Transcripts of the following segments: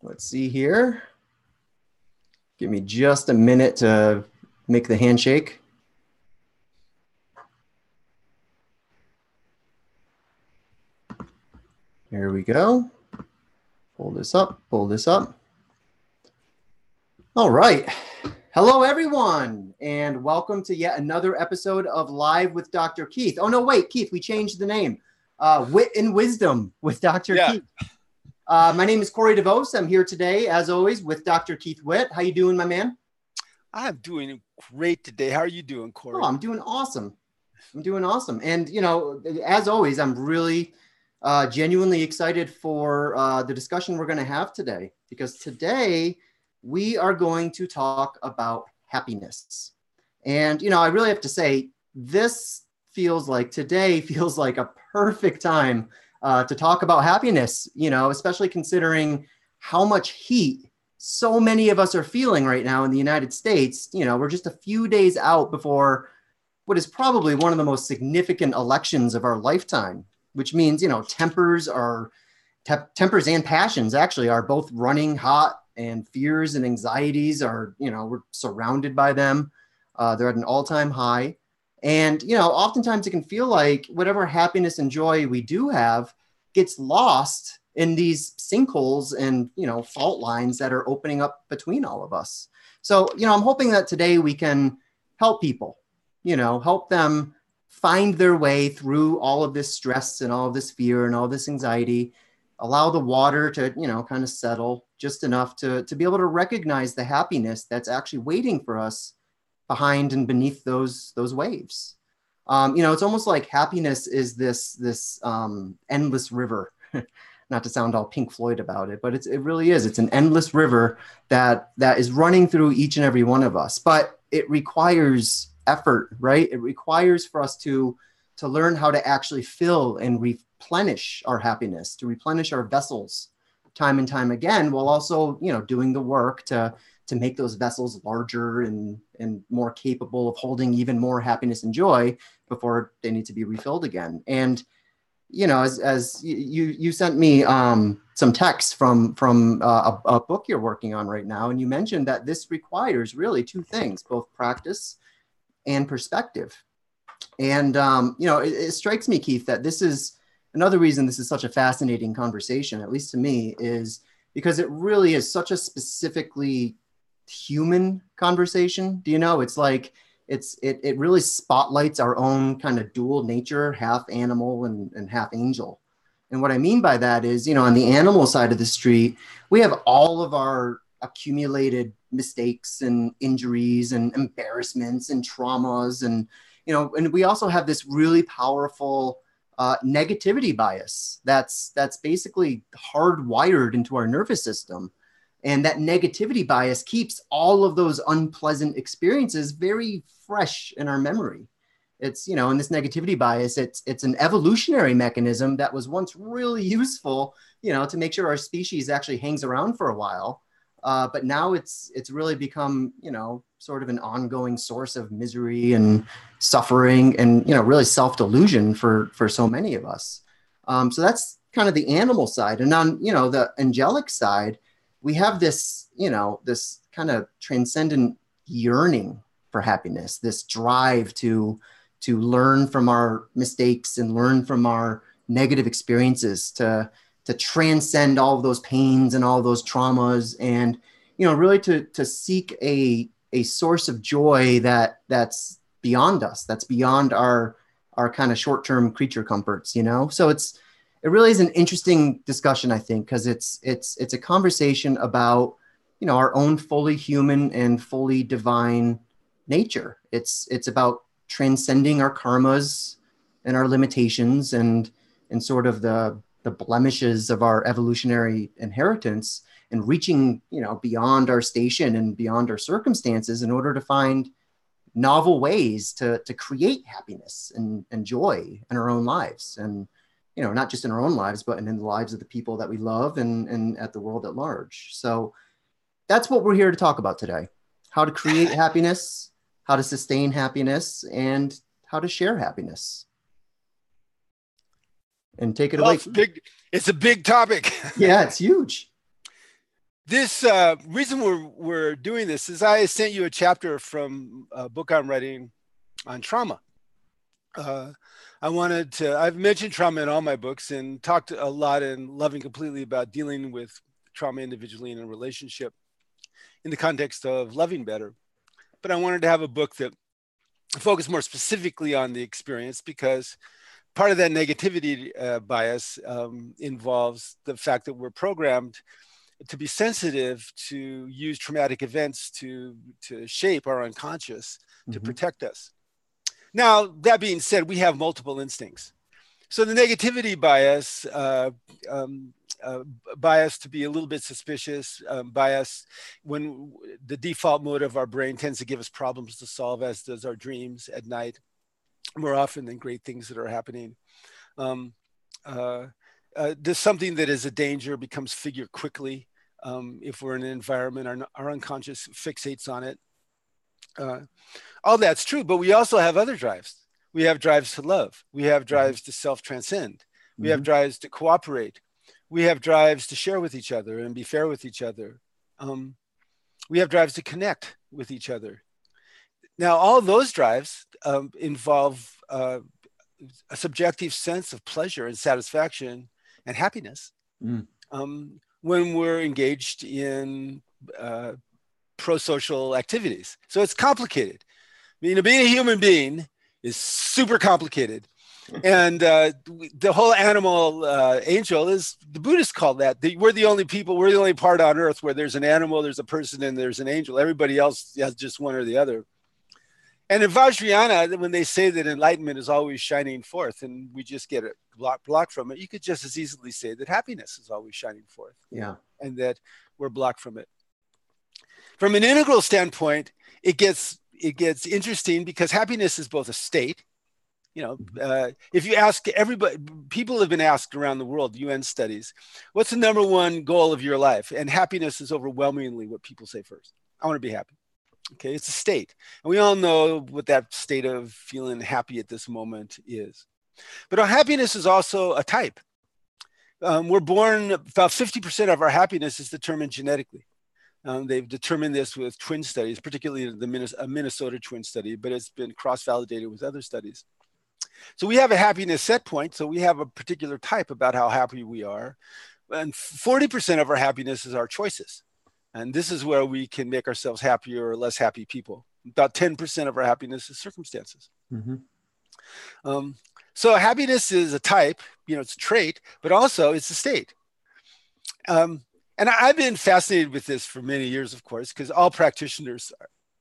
Let's see here. Give me just a minute to make the handshake. Here we go. Pull this up, pull this up. All right. Hello, everyone, and welcome to yet another episode of Live with Dr. Keith. Oh, no, wait, Keith, we changed the name. Wit and Wisdom with Dr. Keith. My name is Corey DeVos. I'm here today, as always, with Dr. Keith Witt. How you doing, my man? I'm doing great today. How are you doing, Corey? Oh, I'm doing awesome. And, you know, as always, I'm really genuinely excited for the discussion we're going to have today, because today we are going to talk about happiness. And, you know, I really have to say, today feels like a perfect time to talk about happiness, you know, especially considering how much heat so many of us are feeling right now in the United States. You know, we're just a few days out before what is probably one of the most significant elections of our lifetime, which means, you know, tempers and passions actually are both running hot, and fears and anxieties are, you know, we're surrounded by them. They're at an all-time high. And, you know, oftentimes it can feel like whatever happiness and joy we do have gets lost in these sinkholes and, you know, fault lines that are opening up between all of us. So, you know, I'm hoping that today we can help people, you know, help them find their way through all of this stress and all of this fear and all this anxiety, allow the water to, you know, kind of settle just enough to be able to recognize the happiness that's actually waiting for us behind and beneath those waves. You know, it's almost like happiness is this endless river. Not to sound all Pink Floyd about it, but it really is. It's an endless river that is running through each and every one of us. But it requires effort, right? It requires for us to learn how to actually fill and replenish our happiness, to replenish our vessels time and time again, while also, you know, doing the work to make those vessels larger and more capable of holding even more happiness and joy before they need to be refilled again. And, you know, as you sent me some text from a book you're working on right now, and you mentioned that this requires really two things, both practice and perspective. And, you know, it strikes me, Keith, that this is another reason this is such a fascinating conversation, at least to me, is because it really is such a specifically human conversation. Do you know, it's like it really spotlights our own kind of dual nature, half animal and half angel. And what I mean by that is, you know, on the animal side of the street, we have all of our accumulated mistakes and injuries and embarrassments and traumas, and, you know, and we also have this really powerful negativity bias that's basically hardwired into our nervous system. And that negativity bias keeps all of those unpleasant experiences very fresh in our memory. It's, you know, and this negativity bias, it's an evolutionary mechanism that was once really useful, you know, to make sure our species actually hangs around for a while. But now it's really become, you know, sort of an ongoing source of misery and suffering and, you know, really self-delusion for so many of us. So that's kind of the animal side. And on, you know, the angelic side, we have this, you know, this kind of transcendent yearning for happiness, this drive to learn from our mistakes and learn from our negative experiences, to transcend all of those pains and all of those traumas, and, you know, really to seek a source of joy that's beyond us, that's beyond our kind of short-term creature comforts, you know? So it really is an interesting discussion, I think, because it's a conversation about, you know, our own fully human and fully divine nature. It's about transcending our karmas and our limitations and sort of the blemishes of our evolutionary inheritance, and reaching, you know, beyond our station and beyond our circumstances in order to find novel ways to create happiness and joy in our own lives. And, you know, not just in our own lives, but in the lives of the people that we love and at the world at large. So that's what we're here to talk about today: how to create happiness, how to sustain happiness, and how to share happiness. And take it away. It's a big topic. Yeah, it's huge. This reason we're doing this is I sent you a chapter from a book I'm writing on trauma. I've mentioned trauma in all my books and talked a lot in Loving Completely about dealing with trauma individually in a relationship in the context of loving better. But I wanted to have a book that focused more specifically on the experience, because part of that negativity bias involves the fact that we're programmed to be sensitive to use traumatic events to shape our unconscious, to protect us. Now, that being said, we have multiple instincts. So the negativity bias, bias to be a little bit suspicious, bias when the default mode of our brain tends to give us problems to solve, as does our dreams at night, more often than great things that are happening. There's something that is a danger becomes figured quickly. If we're in an environment, our unconscious fixates on it. All that's true, but we also have other drives. We have drives to love. We have drives to self-transcend. We have drives to cooperate. We have drives to share with each other and be fair with each other. We have drives to connect with each other. Now, all those drives involve a subjective sense of pleasure and satisfaction and happiness when we're engaged in pro-social activities. So it's complicated. Being a human being is super complicated. And the whole animal angel is, the Buddhists call that, we're the only people, we're the only part on earth where there's an animal, there's a person, and there's an angel. Everybody else has just one or the other. And in Vajrayana, when they say that enlightenment is always shining forth and we just get it blocked from it, you could just as easily say that happiness is always shining forth. Yeah. And that we're blocked from it. From an integral standpoint, it gets interesting because happiness is both a state. If you ask everybody, people have been asked around the world, UN studies, what's the number one goal of your life? And happiness is overwhelmingly what people say first. I want to be happy. Okay, it's a state. And we all know what that state of feeling happy at this moment is. But our happiness is also a type. We're born, about 50% of our happiness is determined genetically. They've determined this with twin studies, particularly a Minnesota twin study, but it's been cross-validated with other studies. So we have a happiness set point. So we have a particular type about how happy we are. And 40% of our happiness is our choices. And this is where we can make ourselves happier or less happy people. About 10% of our happiness is circumstances. So happiness is a type, it's a trait, but also it's a state. And I've been fascinated with this for many years, of course, because all practitioners,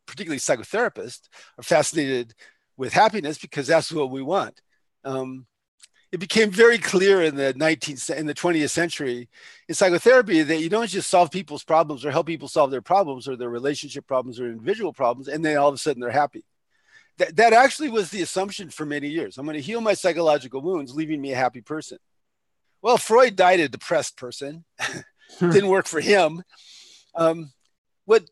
particularly psychotherapists, are fascinated with happiness because that's what we want. It became very clear in the 20th century in psychotherapy that you don't just solve people's problems or help people solve their problems or their relationship problems or individual problems, and then all of a sudden they're happy. That actually was the assumption for many years. I'm going to heal my psychological wounds, leaving me a happy person. Well, Freud died a depressed person. Didn't work for him. What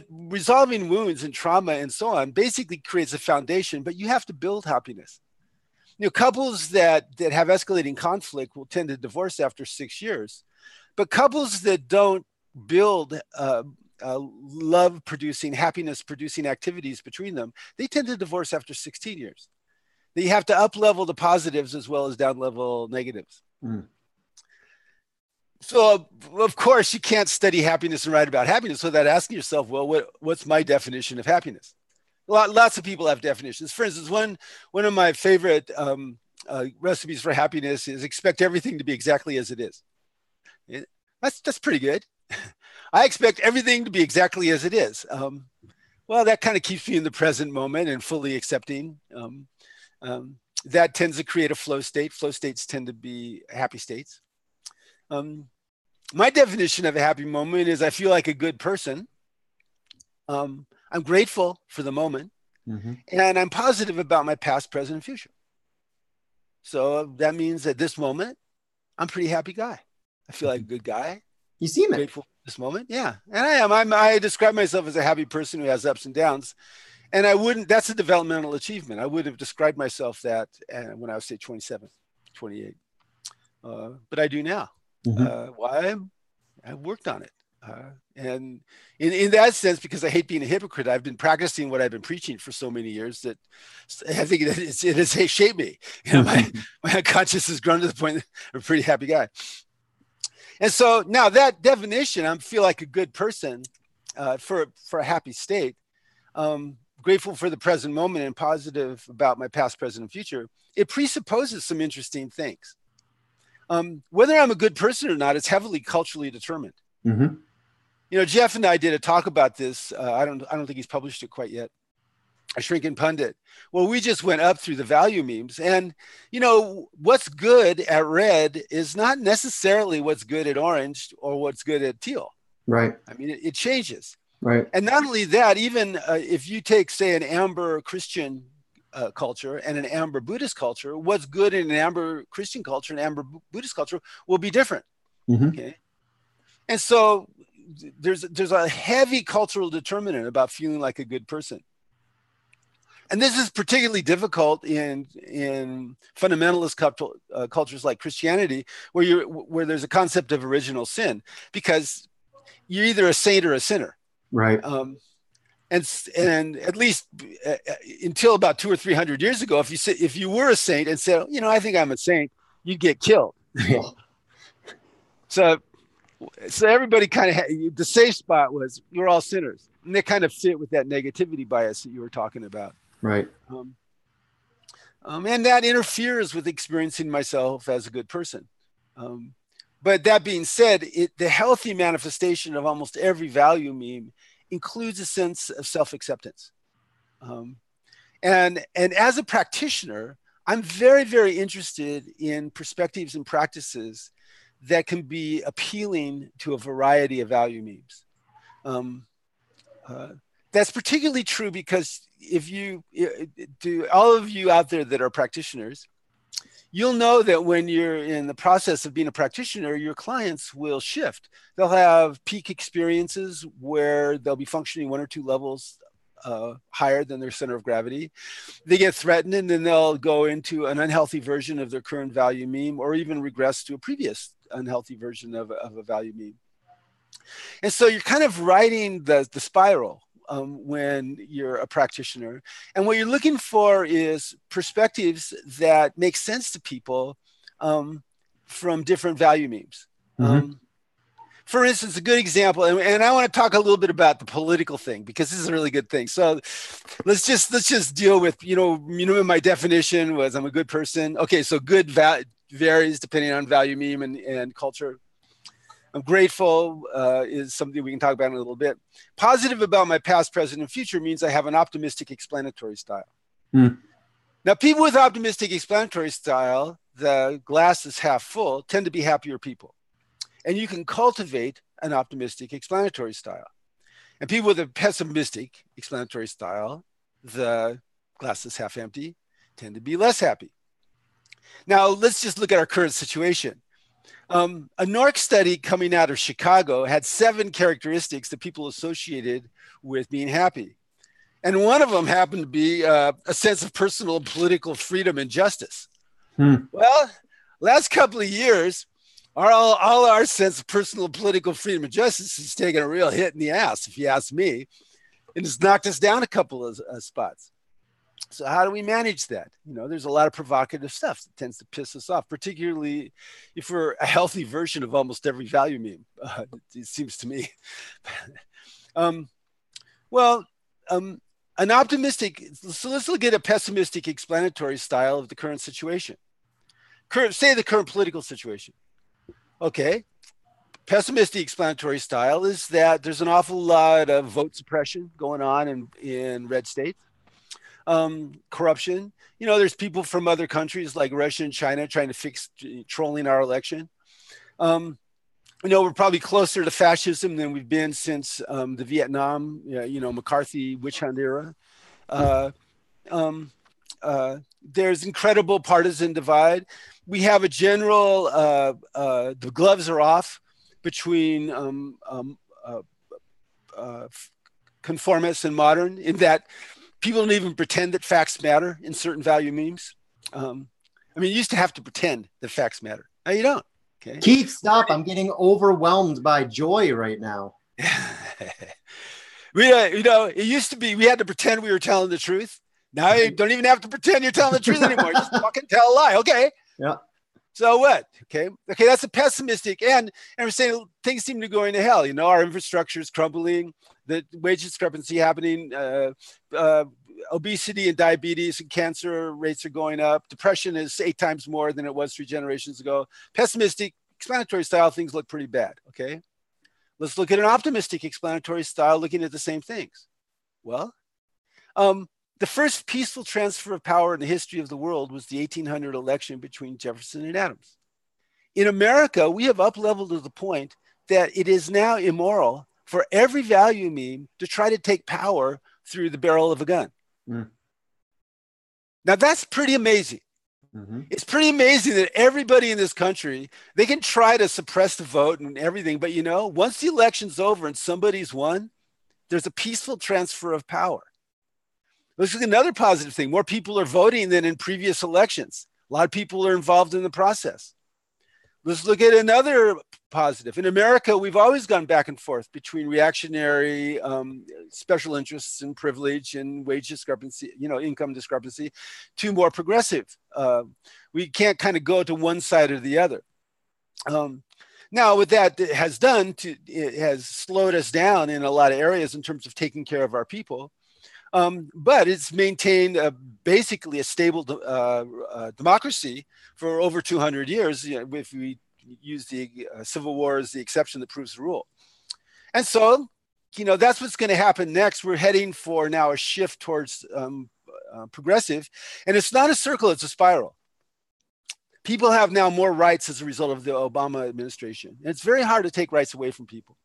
resolving wounds and trauma and so on basically creates a foundation, but you have to build happiness. Couples that have escalating conflict will tend to divorce after 6 years, but couples that don't build love producing, happiness producing activities between them, they tend to divorce after 16 years. You have to up level the positives as well as down level negatives. So of course you can't study happiness and write about happiness without asking yourself, well, what's my definition of happiness? Lots of people have definitions. For instance, one of my favorite recipes for happiness is expect everything to be exactly as it is. That's pretty good. I expect everything to be exactly as it is. Well, that kind of keeps me in the present moment and fully accepting. That tends to create a flow state. Flow states tend to be happy states. My definition of a happy moment is I feel like a good person. I'm grateful for the moment, and I'm positive about my past, present, and future. So that means at this moment, I'm a pretty happy guy. I feel like a good guy. You seem it. Grateful for this moment. Yeah, and I am. I describe myself as a happy person who has ups and downs. And I wouldn't, that's a developmental achievement. I wouldn't have described myself that when I was, say, 27, 28. But I do now. Why? I worked on it. And in that sense, because I hate being a hypocrite, I've been practicing what I've been preaching for so many years that I think that it has shaped me. You know, my conscience has grown to the point that I'm a pretty happy guy. And so now that definition, I feel like a good person for a happy state, grateful for the present moment and positive about my past, present, and future. It presupposes some interesting things. Whether I'm a good person or not is heavily culturally determined. Mm-hmm. You know, Jeff and I did a talk about this. I don't think he's published it quite yet. A Shrinking Pundit. Well, we just went up through the value memes, and you know what's good at red is not necessarily what's good at orange or what's good at teal. Right. I mean, it changes. Right. And not only that, even if you take, say, an amber Christian culture and an amber Buddhist culture, what's good in an amber Christian culture and amber Buddhist culture will be different. Mm-hmm. Okay. And so there's a heavy cultural determinant about feeling like a good person. And this is particularly difficult in fundamentalist cultures like Christianity, where there's a concept of original sin, because you're either a saint or a sinner. Right. And at least until about 200 or 300 years ago, if you were a saint and said, you know, I think I'm a saint, you'd get killed. So everybody kind of the safe spot was you're all sinners, and they kind of fit with that negativity bias that you were talking about. Right. And that interferes with experiencing myself as a good person. But that being said, the healthy manifestation of almost every value meme includes a sense of self-acceptance. And as a practitioner, I'm very, very interested in perspectives and practices that can be appealing to a variety of value memes. That's particularly true because to all of you out there that are practitioners, you'll know that when you're in the process of being a practitioner, your clients will shift. They'll have peak experiences where they'll be functioning 1 or 2 levels higher than their center of gravity. They get threatened, and then they'll go into an unhealthy version of their current value meme, or even regress to a previous unhealthy version of a value meme. And so you're kind of riding the spiral when you're a practitioner. And what you're looking for is perspectives that make sense to people from different value memes. Mm-hmm. For instance, a good example, and I want to talk a little bit about the political thing, because this is a really good thing. So let's just deal with, my definition was I'm a good person. Okay, so good varies depending on value meme and culture. I'm grateful is something we can talk about in a little bit. Positive about my past, present, and future means I have an optimistic explanatory style. Mm. Now, people with optimistic explanatory style, the glass is half full, tend to be happier people. And you can cultivate an optimistic explanatory style. And people with a pessimistic explanatory style, the glass is half empty, tend to be less happy. Now, let's just look at our current situation. A NORC study coming out of Chicago had 7 characteristics that people associated with being happy. And one of them happened to be a sense of personal and political freedom and justice. Well, last couple of years, all our sense of personal and political freedom and justice has taken a real hit in the ass, if you ask me, and it's knocked us down a couple of spots. So how do we manage that? There's a lot of provocative stuff that tends to piss us off, particularly if we're a healthy version of almost every value meme, it seems to me. An optimistic, so let's look at a pessimistic explanatory style of the current situation. Say the current political situation. Okay, pessimistic explanatory style is that there's an awful lot of vote suppression going on in red states. Corruption. There's people from other countries like Russia and China trying to fix trolling our election. We're probably closer to fascism than we've been since the Vietnam, McCarthy witch hunt era. There's incredible partisan divide. We have a general, the gloves are off between conformists and modern, in that people don't even pretend that facts matter in certain value memes. You used to have to pretend that facts matter. Now you don't. Okay. Keith, stop. I'm getting overwhelmed by joy right now. It used to be we had to pretend we were telling the truth. Now you don't even have to pretend you're telling the truth anymore. Just fucking tell a lie. Okay. Yeah. So what? Okay. That's a pessimistic, and we're saying things seem to go into hell. Our infrastructure is crumbling, the wage discrepancy happening, obesity and diabetes and cancer rates are going up. Depression is 8 times more than it was 3 generations ago. Pessimistic, explanatory style things look pretty bad. Okay. Let's look at an optimistic explanatory style looking at the same things. Well, the first peaceful transfer of power in the history of the world was the 1800 election between Jefferson and Adams. In America, we have up-leveled to the point that it is now immoral for every value meme to try to take power through the barrel of a gun. Mm. Now, that's pretty amazing. Mm-hmm. It's pretty amazing that everybody in this country, they can try to suppress the vote and everything, but once the election's over and somebody's won, there's a peaceful transfer of power. This is another positive thing. More people are voting than in previous elections. A lot of people are involved in the process. Let's look at another positive. In America, we've always gone back and forth between reactionary special interests and privilege and wage discrepancy, income discrepancy, to more progressive. We can't kind of go to one side or the other. Now, what that has done, it has slowed us down in a lot of areas in terms of taking care of our people. But it's maintained basically a stable democracy for over 200 years, if we use the Civil War as the exception that proves the rule. And so, that's what's going to happen next. We're heading for now a shift towards progressive. And it's not a circle, it's a spiral. People have now more rights as a result of the Obama administration. And it's very hard to take rights away from people.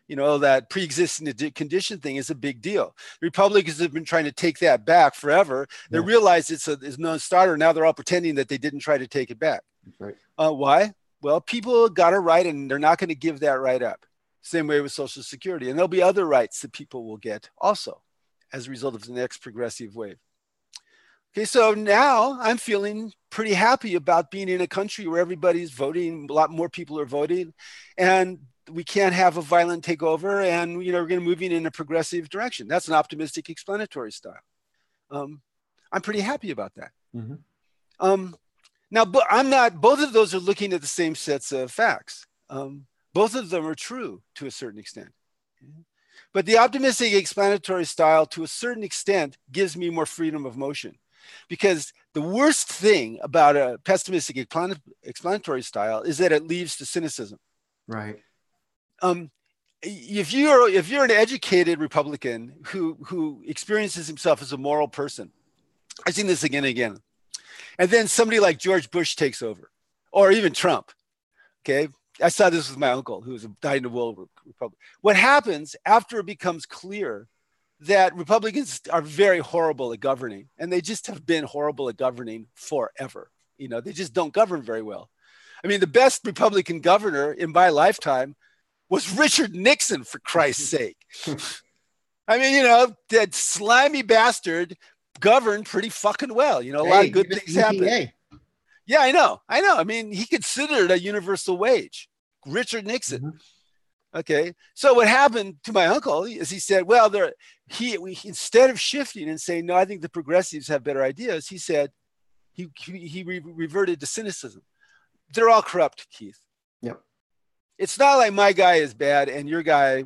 That pre-existing condition thing is a big deal. Republicans have been trying to take that back forever. They realize it's a non-starter. Now they're all pretending that they didn't try to take it back. Right. Why? Well, people got a right and they're not going to give that right up. Same way with Social Security. And there'll be other rights that people will get also as a result of the next progressive wave. Okay, so now I'm feeling pretty happy about being in a country where everybody's voting. A lot more people are voting. And we can't have a violent takeover, and we're going to moving in a progressive direction. That's an optimistic explanatory style. I'm pretty happy about that. Mm-hmm. Now, but I'm not. Both of those are looking at the same sets of facts. Both of them are true to a certain extent. But the optimistic explanatory style, to a certain extent, gives me more freedom of motion, because the worst thing about a pessimistic explanatory style is that it leads to cynicism. Right. If you're an educated Republican who experiences himself as a moral person, I've seen this again and again, and then somebody like George Bush takes over, or even Trump. Okay, I saw this with my uncle who was died in the World Republic. What happens after it becomes clear that Republicans are very horrible at governing, and they just have been horrible at governing forever. They just don't govern very well. I mean, the best Republican governor in my lifetime was Richard Nixon, for Christ's sake. I mean, that slimy bastard governed pretty fucking well. A lot of good things happened. Yeah, I know. I mean, he considered a universal wage, Richard Nixon. Mm-hmm. Okay. So what happened to my uncle is he said, well, instead of shifting and saying, no, I think the progressives have better ideas, he said, he reverted to cynicism. They're all corrupt, Keith. Yep. It's not like my guy is bad and your guy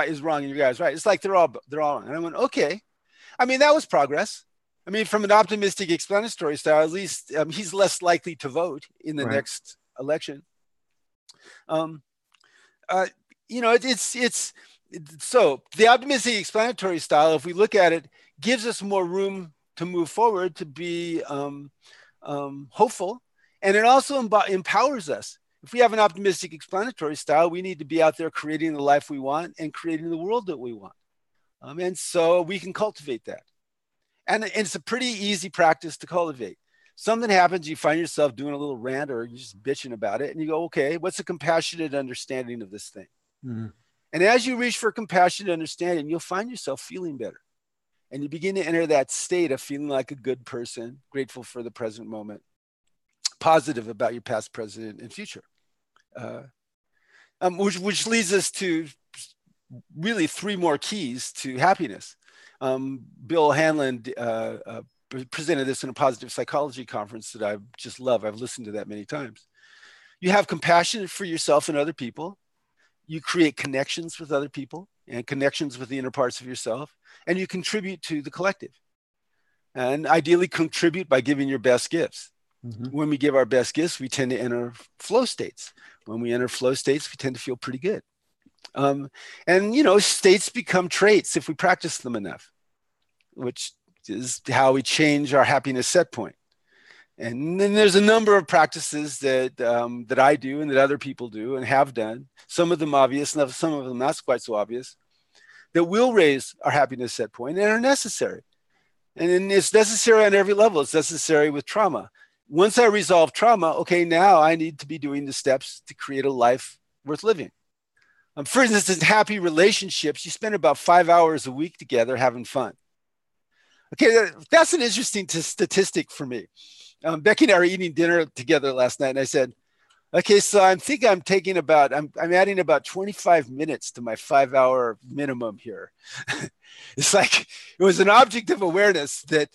is wrong and your guy is right. It's like they're all wrong. And I went, okay. I mean, that was progress. I mean, from an optimistic explanatory style, at least he's less likely to vote in the next election. It's so the optimistic explanatory style, if we look at it, gives us more room to move forward, to be hopeful, and it also empowers us. If we have an optimistic explanatory style, we need to be out there creating the life we want and creating the world that we want. And so we can cultivate that. And it's a pretty easy practice to cultivate. Something happens, you find yourself doing a little rant or you're just bitching about it, and you go, okay, what's a compassionate understanding of this thing? Mm-hmm. And as you reach for compassionate understanding, you'll find yourself feeling better. And you begin to enter that state of feeling like a good person, grateful for the present moment, positive about your past, present, and future. which leads us to really three more keys to happiness. Bill Hanlon presented this in a positive psychology conference that I just love. I've listened to that many times. You have compassion for yourself and other people. You create connections with other people and connections with the inner parts of yourself, and you contribute to the collective. And ideally contribute by giving your best gifts. Mm-hmm. When we give our best gifts, we tend to enter flow states. When we enter flow states, we tend to feel pretty good. And, you know, states become traits if we practice them enough, which is how we change our happiness set point. And then there's a number of practices that that I do and that other people do and have done, some of them obvious, and some of them not quite so obvious, that will raise our happiness set point and are necessary. And it's necessary on every level. It's necessary with trauma. Once I resolve trauma, okay, now I need to be doing the steps to create a life worth living. For instance, in happy relationships, you spend about 5 hours a week together having fun. Okay, that's an interesting statistic for me. Becky and I were eating dinner together last night, and I said, okay, so I'm adding about 25 minutes to my 5 hour minimum here. It's like, it was an object of awareness that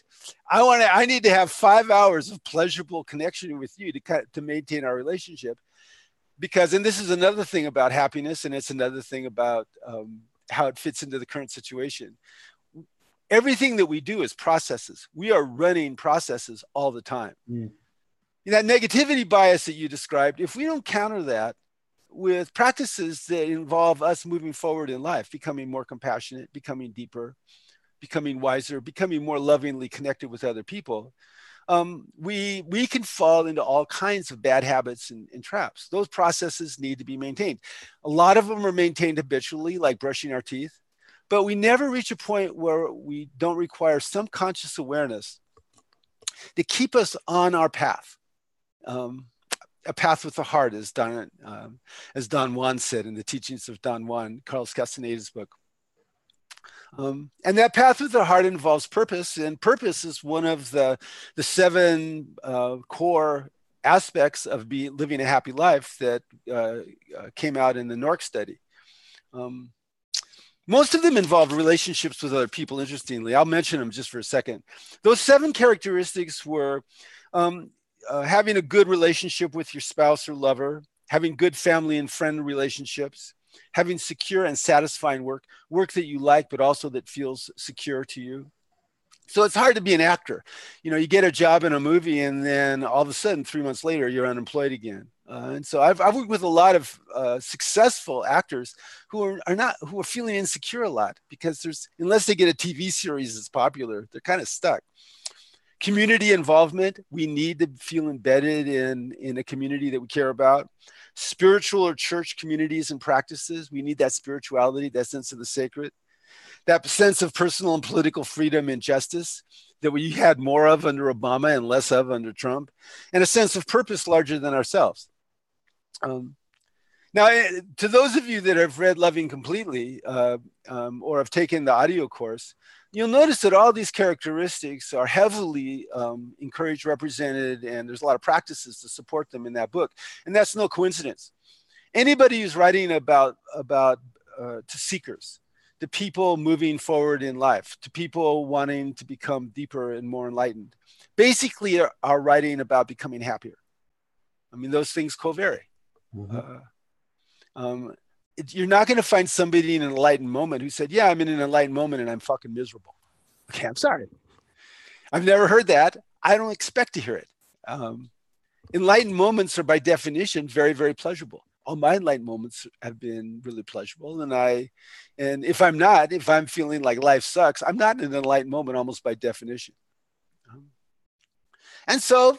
I need to have 5 hours of pleasurable connection with you to maintain our relationship. Because, and this is another thing about happiness, and it's another thing about how it fits into the current situation. Everything that we do is processes. We are running processes all the time. Mm. That negativity bias that you described, if we don't counter that with practices that involve us moving forward in life, becoming more compassionate, becoming deeper, becoming wiser, becoming more lovingly connected with other people, we can fall into all kinds of bad habits and traps. Those processes need to be maintained. A lot of them are maintained habitually, like brushing our teeth, but we never reach a point where we don't require some conscious awareness to keep us on our path. A path with the heart, as Don Juan said in the teachings of Don Juan, Carlos Castaneda's book. And that path with the heart involves purpose, and purpose is one of the 7 core aspects of living a happy life that came out in the NORC study. Most of them involve relationships with other people, interestingly. I'll mention them just for a second. Those 7 characteristics were having a good relationship with your spouse or lover, having good family and friend relationships, having secure and satisfying work that you like, but also that feels secure to you. So it's hard to be an actor. You know, you get a job in a movie and then all of a sudden 3 months later, you're unemployed again. And so I've worked with a lot of successful actors who are feeling insecure a lot because unless they get a TV series that's popular, they're kind of stuck. Community involvement, we need to feel embedded in a community that we care about. Spiritual or church communities and practices, we need that spirituality, that sense of the sacred, that sense of personal and political freedom and justice that we had more of under Obama and less of under Trump, and a sense of purpose larger than ourselves. Now, to those of you that have read Loving Completely or have taken the audio course, you'll notice that all these characteristics are heavily encouraged, represented, and there's a lot of practices to support them in that book. And that's no coincidence. Anybody who's writing about to seekers, to people moving forward in life, to people wanting to become deeper and more enlightened, basically are writing about becoming happier. I mean, those things co-vary. Mm-hmm. You're not going to find somebody in an enlightened moment who said, yeah, I'm in an enlightened moment and I'm fucking miserable. Okay, I'm sorry. I've never heard that. I don't expect to hear it. Enlightened moments are by definition very, very pleasurable. All my enlightened moments have been really pleasurable. And if I'm feeling like life sucks, I'm not in an enlightened moment almost by definition. And so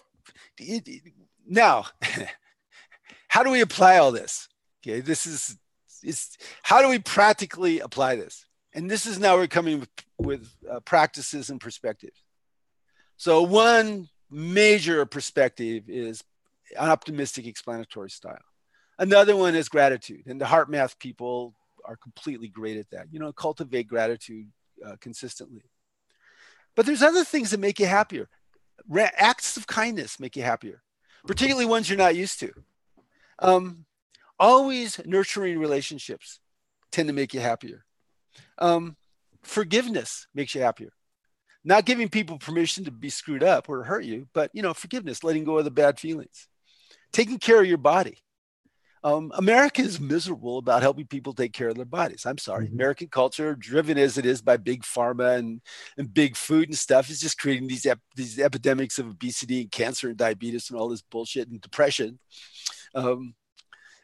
now, how do we apply all this? Okay, how do we practically apply this? And this is now we're coming with practices and perspectives. So one major perspective is an optimistic explanatory style. Another one is gratitude. And the heart math people are completely great at that. You know, cultivate gratitude consistently. But there's other things that make you happier. Acts of kindness make you happier, particularly ones you're not used to. Always nurturing relationships tend to make you happier. Forgiveness makes you happier. Not giving people permission to be screwed up or hurt you, but forgiveness, letting go of the bad feelings. Taking care of your body. America is miserable about helping people take care of their bodies. I'm sorry. Mhm. American culture, driven as it is by big pharma and big food and stuff, is just creating these epidemics of obesity and cancer and diabetes and all this bullshit and depression. Um,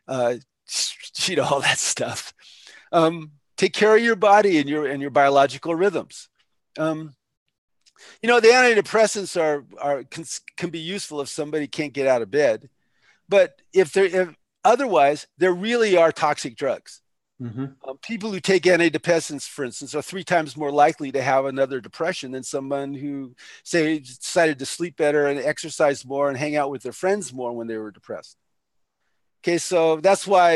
all that stuff. Take care of your body and your biological rhythms. The antidepressants can be useful if somebody can't get out of bed, but if otherwise, there really are toxic drugs. Mm-hmm. People who take antidepressants, for instance, are 3 times more likely to have another depression than someone who, say, decided to sleep better and exercise more and hang out with their friends more when they were depressed. Okay, so that's why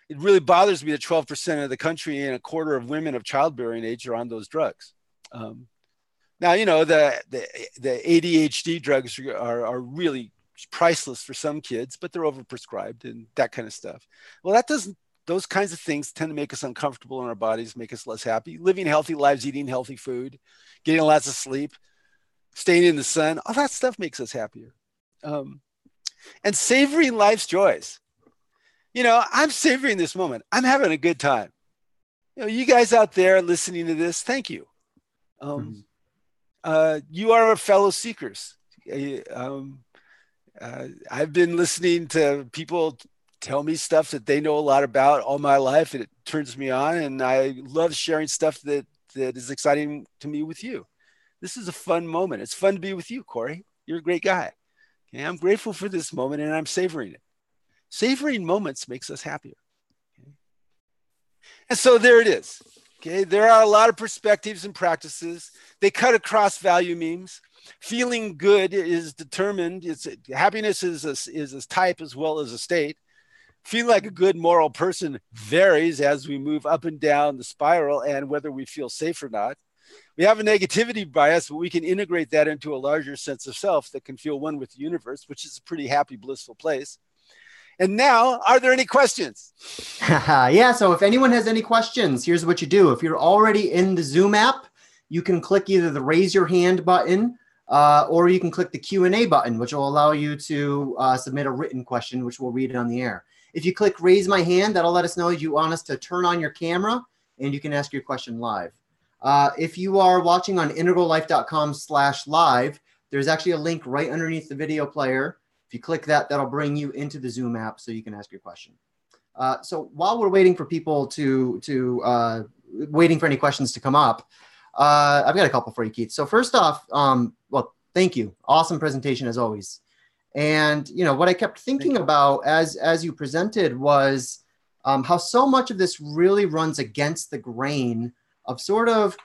it really bothers me that 12% of the country and a quarter of women of childbearing age are on those drugs. Now, the ADHD drugs are really priceless for some kids, but they're overprescribed and that kind of stuff. Well, those kinds of things tend to make us uncomfortable in our bodies, make us less happy. Living healthy lives, eating healthy food, getting lots of sleep, staying in the sun, all that stuff makes us happier. And savoring life's joys. I'm savoring this moment. I'm having a good time. You guys out there listening to this, thank you. You are fellow seekers. I've been listening to people tell me stuff that they know a lot about all my life, and it turns me on. And I love sharing stuff that is exciting to me with you. This is a fun moment. It's fun to be with you, Corey. You're a great guy. Okay? I'm grateful for this moment, and I'm savoring it. Savoring moments makes us happier. Okay? And so there it is. Okay, there are a lot of perspectives and practices. They cut across value memes. Feeling good is determined. Happiness is a type as well as a state. Feeling like a good moral person varies as we move up and down the spiral and whether we feel safe or not. We have a negativity bias, but we can integrate that into a larger sense of self that can feel one with the universe, which is a pretty happy, blissful place. And now, are there any questions? Yeah, so if anyone has any questions, here's what you do. If you're already in the Zoom app, you can click either the raise your hand button or you can click the Q&A button, which will allow you to submit a written question, which we'll read on the air. If you click raise my hand, that'll let us know you want us to turn on your camera and you can ask your question live. If you are watching on integrallife.com/live, there's actually a link right underneath the video player. If you click that, that'll bring you into the Zoom app so you can ask your question. So while we're waiting for people waiting for any questions to come up, I've got a couple for you, Keith. So first off, well, thank you. Awesome presentation as always. And what I kept thinking about as you presented was how so much of this really runs against the grain of sort of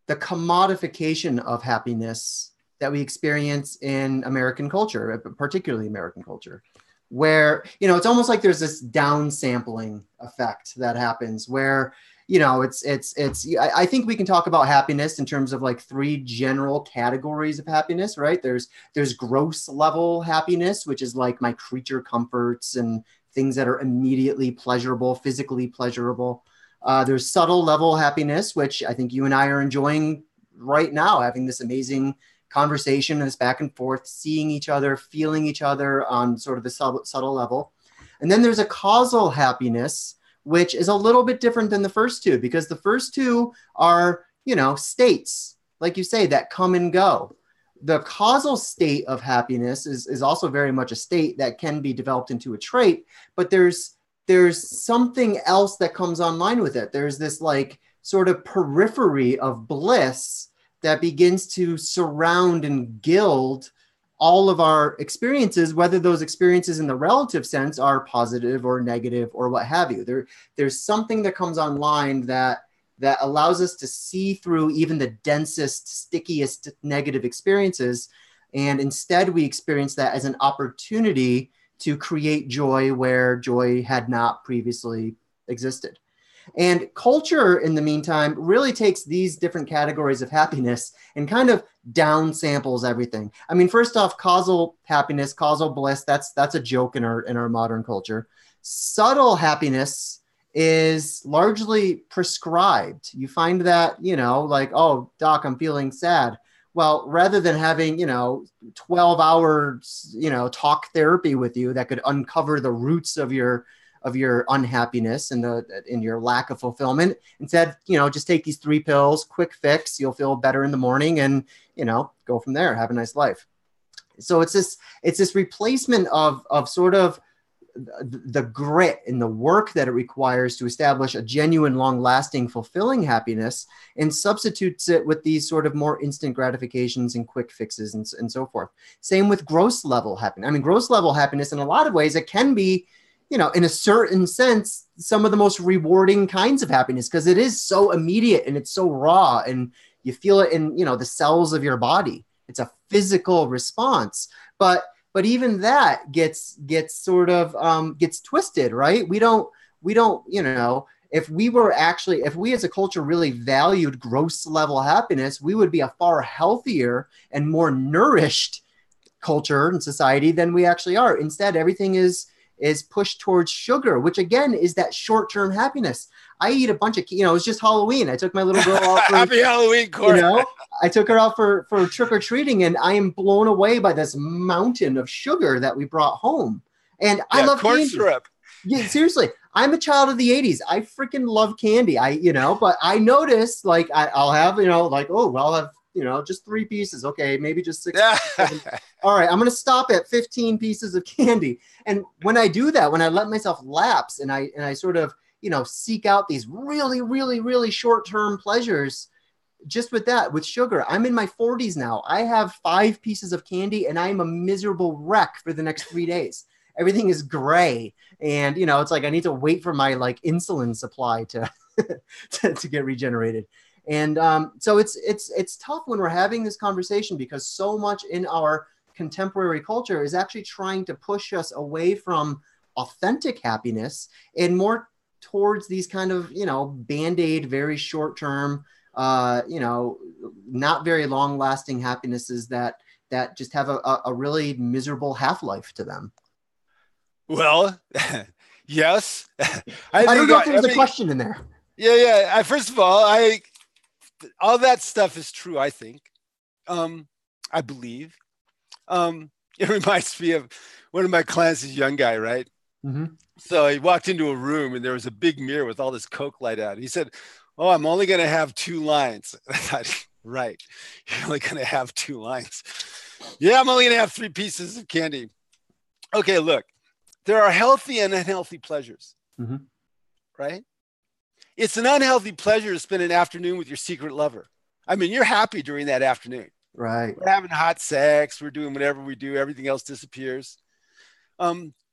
the commodification of happiness that we experience in American culture, particularly American culture, where, it's almost like there's this downsampling effect that happens where, I think we can talk about happiness in terms of like 3 general categories of happiness, right? There's gross level happiness, which is like my creature comforts and things that are immediately pleasurable, physically pleasurable. There's subtle level happiness, which I think you and I are enjoying right now, having this amazing conversation, this back and forth, seeing each other, feeling each other on sort of the subtle level. And then there's a causal happiness, which is a little bit different than the first two, because the first two are, states, like you say, that come and go. The causal state of happiness is also very much a state that can be developed into a trait, but there's something else that comes online with it. There's this like sort of periphery of bliss that begins to surround and gild all of our experiences, whether those experiences in the relative sense are positive or negative or what have you. There's something that comes online that allows us to see through even the densest, stickiest negative experiences. And instead we experience that as an opportunity to create joy where joy had not previously existed. And culture, in the meantime, really takes these different categories of happiness and kind of downsamples everything. I mean, first off, causal happiness, causal bliss, that's a joke in our modern culture. Subtle happiness is largely prescribed. You find that, like, oh, doc, I'm feeling sad. Well, rather than having, 12 hours, talk therapy with you that could uncover the roots of your unhappiness and in your lack of fulfillment, instead, just take these 3 pills, quick fix, you'll feel better in the morning, and, go from there, have a nice life. So it's this replacement of sort of the grit and the work that it requires to establish a genuine, long-lasting, fulfilling happiness, and substitutes it with these sort of more instant gratifications and quick fixes and so forth. Same with gross level happiness. I mean, gross level happiness, in a lot of ways, it can be, in a certain sense, some of the most rewarding kinds of happiness, because it is so immediate and it's so raw, and you feel it in, the cells of your body. It's a physical response, but even that gets sort of gets twisted, right? We don't, if we as a culture really valued gross level happiness, we would be a far healthier and more nourished culture and society than we actually are. Instead, everything is pushed towards sugar, which again is that short-term happiness. I eat a bunch of, it was just Halloween. I took my little girl out for Happy Halloween, Corey. I took her out for trick-or-treating, and I am blown away by this mountain of sugar that we brought home. And I love corn candy. syrup. Yeah, seriously. I'm a child of the 80s. I freaking love candy. But I noticed, like, I'll have, I'll have, just 3 pieces. Okay, maybe just 6. All right, I'm going to stop at 15 pieces of candy. And when I do that, when I let myself lapse and I sort of, seek out these really, really, really short-term pleasures, just with sugar, I'm in my 40s now. I have 5 pieces of candy and I'm a miserable wreck for the next 3 days. Everything is gray. And, it's like I need to wait for my insulin supply to, to get regenerated. And so it's tough when we're having this conversation, because so much in our contemporary culture is actually trying to push us away from authentic happiness and more towards these kind of, Band-Aid, very short-term, not very long-lasting happinesses that just have a really miserable half-life to them. Well, yes. I don't know if there's a question in there. Yeah. First of all, all that stuff is true, I think. I believe. It reminds me of one of my clients, is a young guy, right? Mm-hmm. So he walked into a room and there was a big mirror with all this Coke light out. He said, "Oh, I'm only going to have 2 lines." I thought, right, you're only going to have 2 lines. Yeah, I'm only going to have 3 pieces of candy. Okay, look, there are healthy and unhealthy pleasures, mm-hmm. right? It's an unhealthy pleasure to spend an afternoon with your secret lover. I mean, you're happy during that afternoon. Right. We're having hot sex. We're doing whatever we do. Everything else disappears.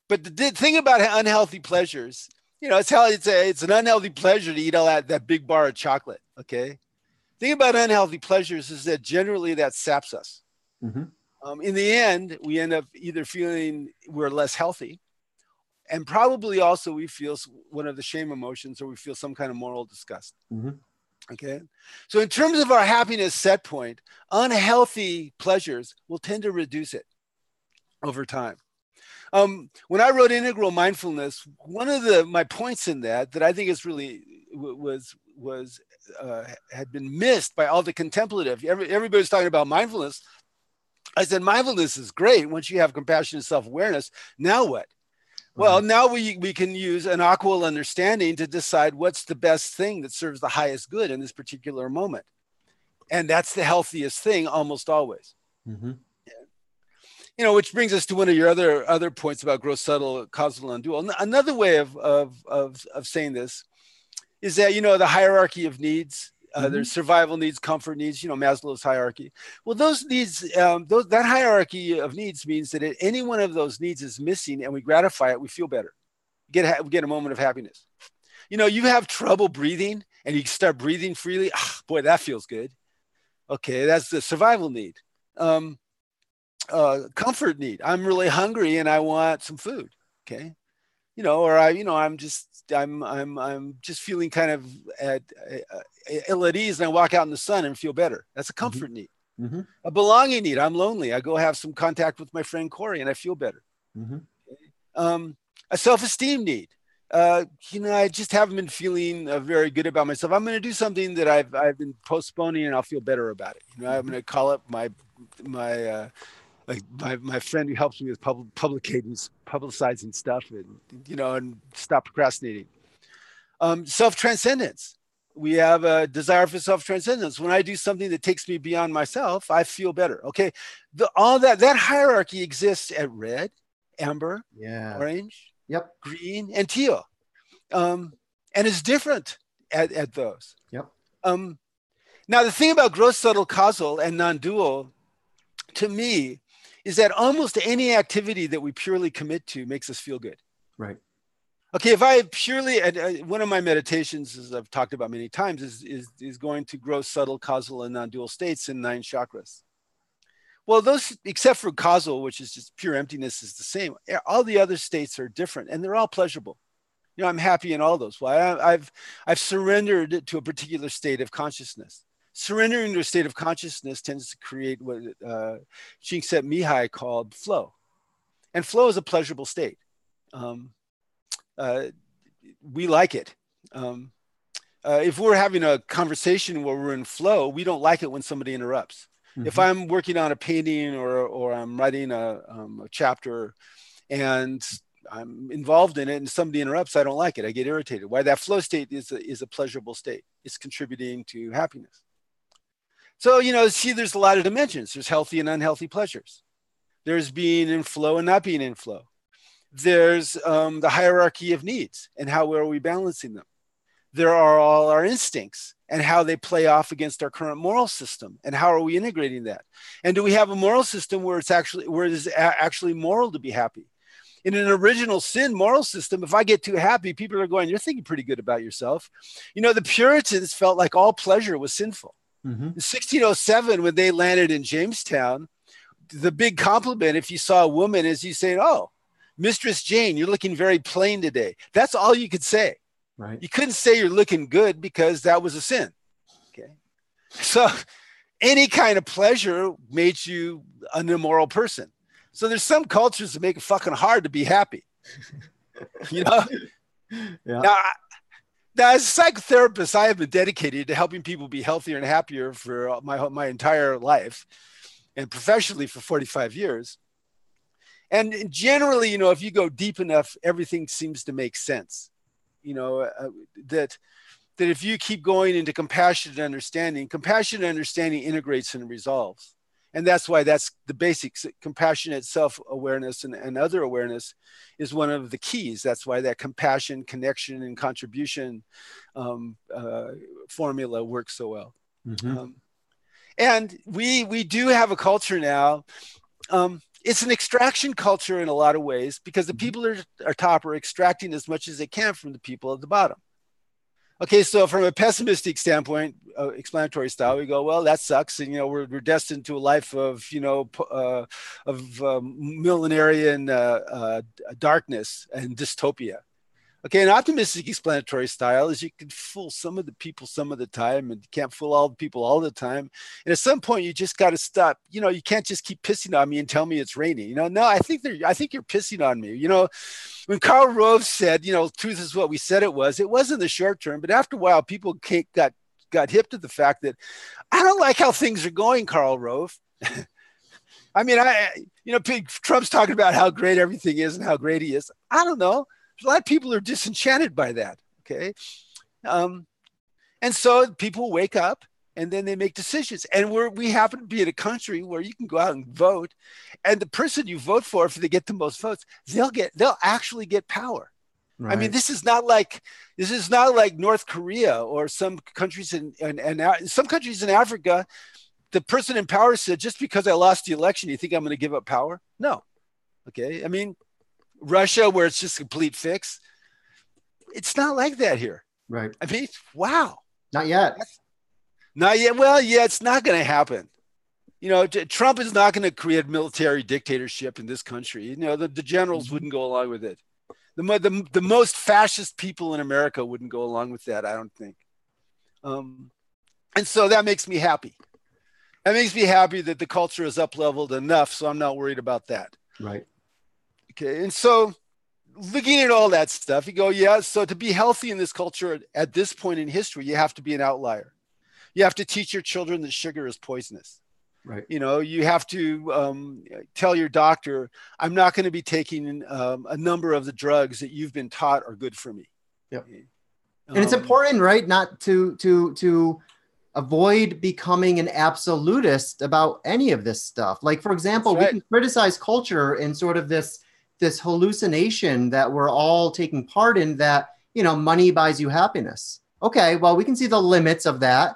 But the thing about unhealthy pleasures, it's an unhealthy pleasure to eat all that big bar of chocolate. Okay. The thing about unhealthy pleasures is that generally that saps us. Mm-hmm. In the end, we end up either feeling we're less healthy, and probably also we feel one of the shame emotions, or we feel some kind of moral disgust. Mm-hmm. Okay. So in terms of our happiness set point, unhealthy pleasures will tend to reduce it over time. When I wrote Integral Mindfulness, one of my points in that I think is really had been missed by all the contemplative. Everybody's talking about mindfulness. I said, mindfulness is great once you have compassion and self-awareness. Now what? Well, now we can use an equal understanding to decide what's the best thing that serves the highest good in this particular moment. And that's the healthiest thing almost always. Mm-hmm. Which brings us to one of your other points about gross, subtle, causal, and dual. Another way of saying this is that, the hierarchy of needs, there's survival needs, comfort needs, Maslow's hierarchy. Well, those needs, that hierarchy of needs means that if any one of those needs is missing and we gratify it, we feel better. We get a moment of happiness. You have trouble breathing and you start breathing freely. Boy, that feels good. Okay, that's the survival need. Comfort need. I'm really hungry and I want some food. Okay. I'm just feeling kind of ill at ease, and I walk out in the sun and feel better. That's a comfort need. Mm-hmm. A belonging need. I'm lonely. I go have some contact with my friend Corey and I feel better. Mm-hmm. A self-esteem need. I just haven't been feeling very good about myself. I'm going to do something that I've been postponing, and I'll feel better about it. I'm going to call up my my friend who helps me with publicizing stuff, and stop procrastinating. Self-transcendence. We have a desire for self-transcendence. When I do something that takes me beyond myself, I feel better. Okay, all that hierarchy exists at red, amber, orange, green, and teal, and it's different at those. Now, the thing about gross, subtle, causal, and non-dual, to me, is that almost any activity that we purely commit to makes us feel good. Right. Okay, if I purely, one of my meditations, as I've talked about many times, is going to gross, subtle, causal, and non-dual states in 9 chakras. Well, those, except for causal, which is just pure emptiness, is the same. All the other states are different, and they're all pleasurable. I'm happy in all those. Well, I've surrendered to a particular state of consciousness. Surrendering to a state of consciousness tends to create what Csikszentmihalyi called flow, and flow is a pleasurable state. We like it. If we're having a conversation where we're in flow, we don't like it when somebody interrupts. Mm-hmm. If I'm working on a painting or I'm writing a chapter and I'm involved in it and somebody interrupts, I don't like it. I get irritated. Why? That flow state is a pleasurable state. It's contributing to happiness. So, see, there's a lot of dimensions. There's healthy and unhealthy pleasures. There's being in flow and not being in flow. There's the hierarchy of needs and how are we balancing them. There are all our instincts and how they play off against our current moral system and how are we integrating that. And do we have a moral system where it is actually moral to be happy? In an original sin moral system, if I get too happy, people are going, you're thinking pretty good about yourself. The Puritans felt like all pleasure was sinful. Mm-hmm. In 1607, when they landed in Jamestown, the big compliment, if you saw a woman, is you saying, oh, Mistress Jane, you're looking very plain today. That's all you could say. Right. You couldn't say you're looking good because that was a sin. Okay. So any kind of pleasure made you an immoral person. So there's some cultures that make it fucking hard to be happy. Yeah. Now, as a psychotherapist, I have been dedicated to helping people be healthier and happier for my entire life, and professionally for 45 years. And generally, if you go deep enough, everything seems to make sense. That if you keep going into compassionate understanding integrates and resolves. And that's why that's the basics. Compassionate self-awareness and other awareness is one of the keys. That's why that compassion, connection, and contribution formula works so well. Mm-hmm. And we do have a culture now. It's an extraction culture in a lot of ways because the people that are top are extracting as much as they can from the people at the bottom. Okay, so from a pessimistic standpoint, explanatory style, we go, well, that sucks, and we're destined to a life of millenarian darkness and dystopia. Okay, an optimistic explanatory style is you can fool some of the people some of the time, and you can't fool all the people all the time. And at some point, you just got to stop. You can't just keep pissing on me and tell me it's raining. No, I think you're pissing on me. When Karl Rove said, truth is what we said it was in the short term, but after a while, people got hip to the fact that I don't like how things are going, Karl Rove. I mean, Trump's talking about how great everything is and how great he is. I don't know. A lot of people are disenchanted by that. Okay. And so people wake up and then they make decisions. And we happen to be in a country where you can go out and vote. And the person you vote for, if they get the most votes, they'll actually get power. Right. I mean, this is not like North Korea or some countries in some countries in Africa. The person in power said, just because I lost the election, you think I'm going to give up power? No. Okay. I mean, Russia, where it's just a complete fix. It's not like that here. Right. I mean, wow. Not yet. Not yet. Well, yeah, it's not going to happen. Trump is not going to create a military dictatorship in this country. The generals wouldn't go along with it. The most fascist people in America wouldn't go along with that, I don't think. And so that makes me happy. That makes me happy that the culture is up-leveled enough, so I'm not worried about that. Right. Okay, and so looking at all that stuff, you go, yeah, so to be healthy in this culture at this point in history, you have to be an outlier. You have to teach your children that sugar is poisonous. Right. You know, you have to tell your doctor, I'm not going to be taking a number of the drugs that you've been taught are good for me. Yep. And it's important, right? Not to avoid becoming an absolutist about any of this stuff. Like, for example, we can criticize culture in sort of this hallucination that we're all taking part in, that, you know, money buys you happiness. Okay, well, we can see the limits of that.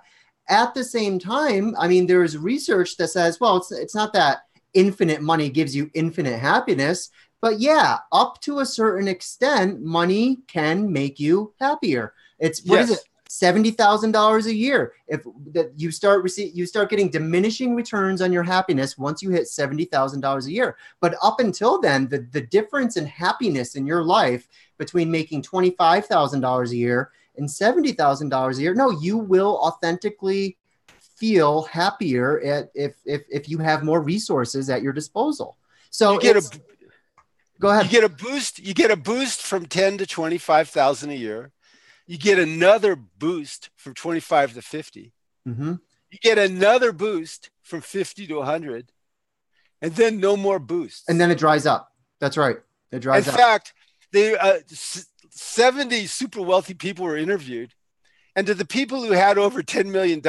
At the same time, I mean, there's research that says, well, it's not that infinite money gives you infinite happiness, but yeah, up to a certain extent, money can make you happier. It's what is it? $70,000 a year. If that you start getting diminishing returns on your happiness once you hit $70,000 a year. But up until then, the difference in happiness in your life between making $25,000 a year and $70,000 a year, no, you will authentically feel happier if you have more resources at your disposal. So go ahead. You get a boost from 10 to 25,000 a year. You get another boost from 25 to 50. Mm-hmm. You get another boost from 50 to 100, and then no more boosts. And then it dries up. That's right. It dries up. In fact, 70 super wealthy people were interviewed, and to the people who had over $10 million,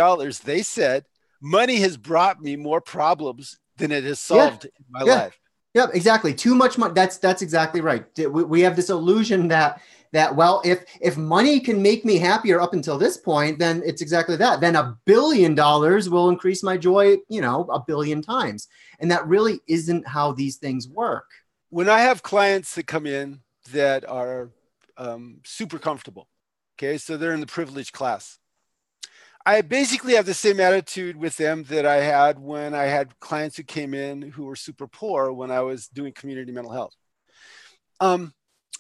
they said, money has brought me more problems than it has solved in my life. Yeah, exactly. Too much money. That's exactly right. We have this illusion that well, if money can make me happier up until this point, then it's exactly that. Then $1 billion will increase my joy, you know, 1 billion times. And that really isn't how these things work. When I have clients that come in that are super comfortable, okay, so they're in the privileged class, I basically have the same attitude with them that I had when I had clients who came in who were super poor when I was doing community mental health.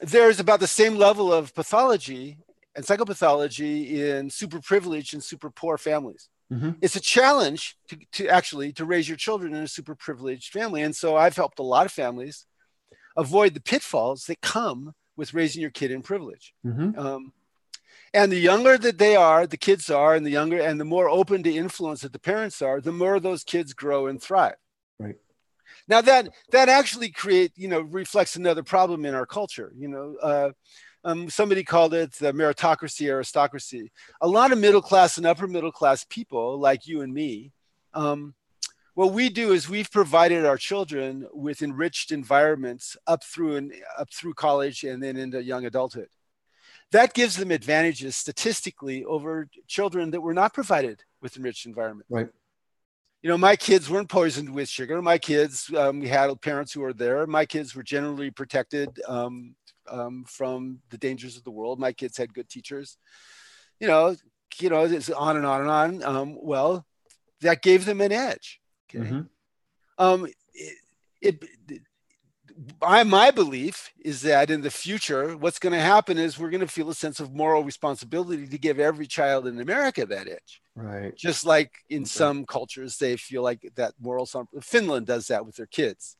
There's about the same level of pathology and psychopathology in super privileged and super poor families. Mm-hmm. It's a challenge to actually raise your children in a super privileged family. And so I've helped a lot of families avoid the pitfalls that come with raising your kid in privilege. Mm-hmm. And the younger that they are, the kids are, and the more open to influence that the parents are, the more those kids grow and thrive. Right. Now that actually reflects another problem in our culture. Somebody called it the meritocracy, aristocracy. A lot of middle class and upper middle class people like you and me, what we do is we've provided our children with enriched environments up through college and then into young adulthood. That gives them advantages statistically over children that were not provided with enriched environments. Right. You know, my kids weren't poisoned with sugar. My kids, we had parents who were there. My kids were generally protected from the dangers of the world. My kids had good teachers. It's on and on and on. Well, that gave them an edge. Okay. Mm-hmm. My belief is that in the future, what's going to happen is we're going to feel a sense of moral responsibility to give every child in America that edge. Right. Just like in some cultures, they feel like that Finland does that with their kids.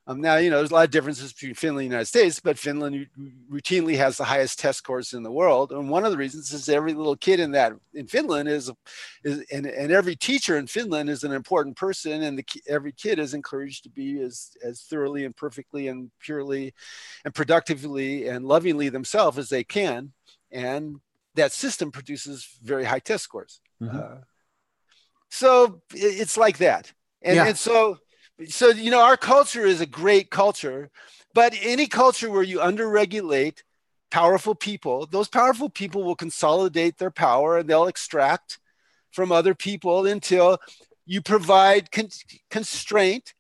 Now, there's a lot of differences between Finland and the United States, but Finland routinely has the highest test scores in the world. And one of the reasons is every little kid in Finland and every teacher in Finland is an important person. And every kid is encouraged to be as thoroughly and perfectly and purely and productively and lovingly themselves as they can. And that system produces very high test scores. Mm-hmm. So it's like that. And so, our culture is a great culture, but any culture where you underregulate powerful people, those powerful people will consolidate their power and they'll extract from other people until you provide constraint.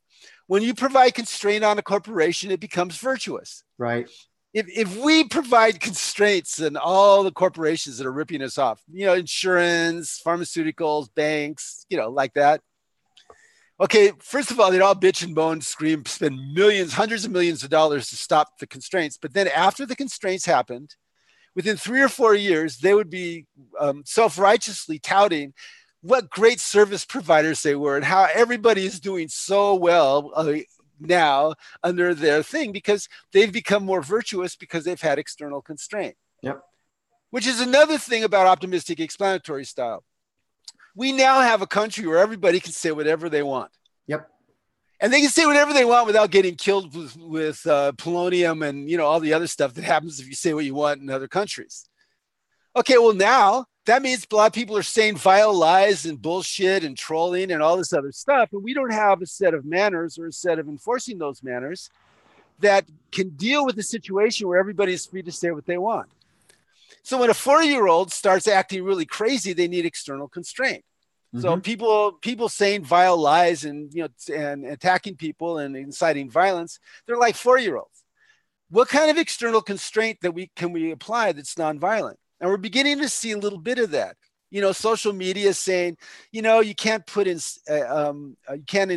When you provide constraint on a corporation, it becomes virtuous. Right. If we provide constraints and all the corporations that are ripping us off, insurance, pharmaceuticals, banks, like that. Okay, first of all, they'd all bitch and moan, scream, spend millions, hundreds of millions of dollars to stop the constraints. But then after the constraints happened, within 3 or 4 years, they would be self-righteously touting what great service providers they were and how everybody is doing so well, now under their thing because they've become more virtuous because they've had external constraint. Yep. Which is another thing about optimistic explanatory style. We now have a country where everybody can say whatever they want. Yep. And they can say whatever they want without getting killed with polonium and, you know, all the other stuff that happens if you say what you want in other countries. Okay, well, now that means a lot of people are saying vile lies and bullshit and trolling and all this other stuff. And we don't have a set of manners or a set of enforcing those manners that can deal with the situation where everybody is free to say what they want. So when a 4-year-old starts acting really crazy, they need external constraint. So people saying vile lies and, you know, and attacking people and inciting violence, they're like 4-year-olds. What kind of external constraint can we apply that's nonviolent? And we're beginning to see a little bit of that. You know, social media saying, you know, you can't put in, you can't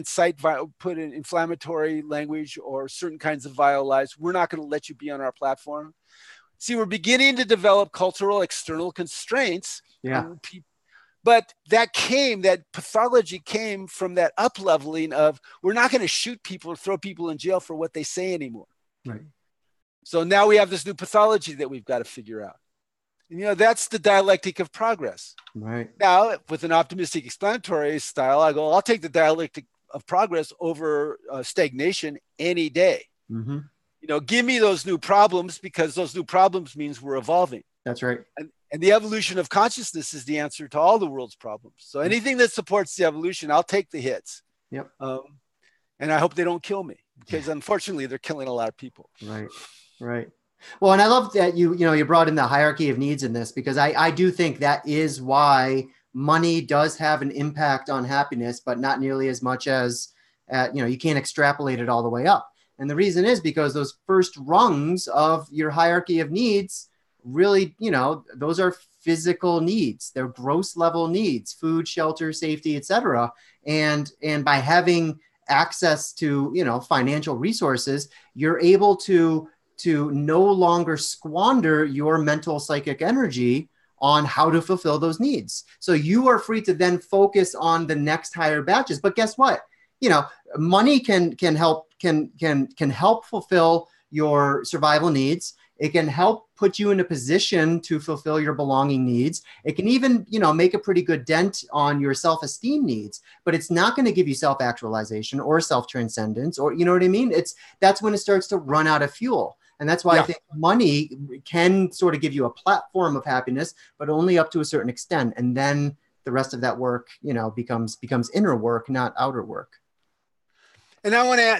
put in inflammatory language or certain kinds of vile lies. We're not going to let you be on our platform. See, we're beginning to develop cultural external constraints. Yeah. But that pathology came from that up-leveling of, we're not going to shoot people or throw people in jail for what they say anymore. Right. So now we have this new pathology that we've got to figure out. And, you know, that's the dialectic of progress. Right. Now, with an optimistic explanatory style, I go, I'll take the dialectic of progress over stagnation any day. Mm-hmm. You know, give me those new problems because those new problems means we're evolving. That's right. And the evolution of consciousness is the answer to all the world's problems. So anything that supports the evolution, I'll take the hits. Yep. And I hope they don't kill me because unfortunately they're killing a lot of people. Right. Right. Well, and I love that you brought in the hierarchy of needs in this, because I do think that is why money does have an impact on happiness, but not nearly as much as, you can't extrapolate it all the way up. And the reason is because those first rungs of your hierarchy of needs really, those are physical needs. They're gross level needs: food, shelter, safety, etc. And by having access to, financial resources, you're able to no longer squander your mental psychic energy on how to fulfill those needs. So you are free to then focus on the next higher batches. But guess what? Money can help fulfill your survival needs. It can help put you in a position to fulfill your belonging needs. It can even, make a pretty good dent on your self-esteem needs, but it's not going to give you self-actualization or self-transcendence, or, you know what I mean? That's when it starts to run out of fuel. And that's why I think money can sort of give you a platform of happiness, but only up to a certain extent. And then the rest of that work, becomes inner work, not outer work. And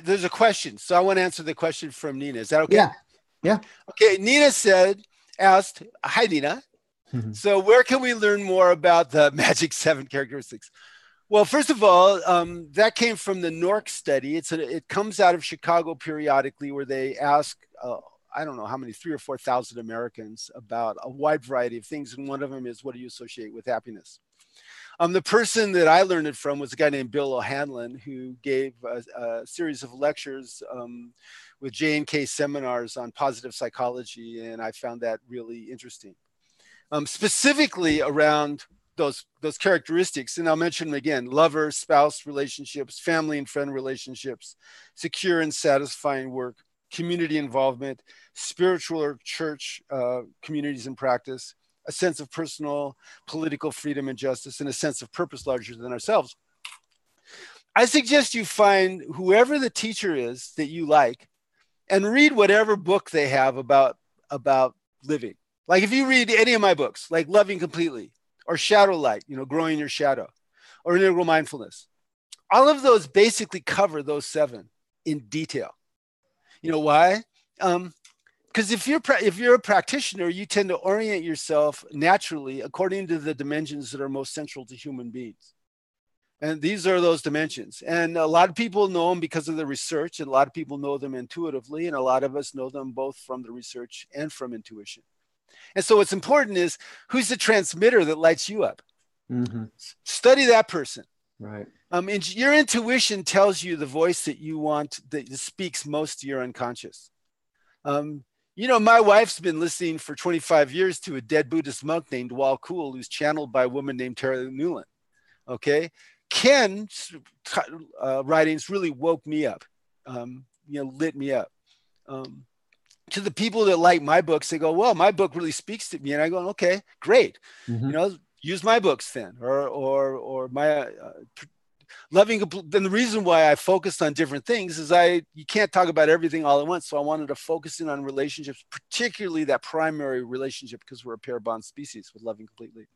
there's a question. So I want to answer the question from Nina. Is that okay? Yeah. Okay. Nina asked, hi, Nina. Mm-hmm. So where can we learn more about the Magic 7 characteristics? Well, first of all, that came from the NORC study. It comes out of Chicago periodically, where they ask, I don't know how many, 3,000 or 4,000 Americans about a wide variety of things. And one of them is, what do you associate with happiness? The person that I learned it from was a guy named Bill O'Hanlon, who gave a series of lectures with J&K seminars on positive psychology. And I found that really interesting, specifically around those characteristics. And I'll mention them again: lover, spouse relationships, family and friend relationships, secure and satisfying work, community involvement, spiritual or church communities and practice, a sense of personal, political freedom and justice, and a sense of purpose larger than ourselves. I suggest you find whoever the teacher is that you like and read whatever book they have about living. Like if you read any of my books, like Loving Completely or Shadow Light, Growing Your Shadow, or Integral Mindfulness, all of those basically cover those 7 in detail. You know why? Because if you're a practitioner, you tend to orient yourself naturally according to the dimensions that are most central to human beings. And these are those dimensions. And a lot of people know them because of the research, and a lot of people know them intuitively, and a lot of us know them both from the research and from intuition. And so what's important is, who's the transmitter that lights you up? Mm-hmm. Study that person. Right. And your intuition tells you the voice that you want, that speaks most to your unconscious. My wife's been listening for 25 years to a dead Buddhist monk named Wal Kuhl, who's channeled by a woman named Tara Newland. Okay. Ken's writings really woke me up. lit me up. To the people that like my books, they go, well, my book really speaks to me. And I go, okay, great. Mm-hmm. Use my books then, or my loving. Then the reason why I focused on different things is you can't talk about everything all at once. So I wanted to focus in on relationships, particularly that primary relationship, because we're a pair bond species with loving completely.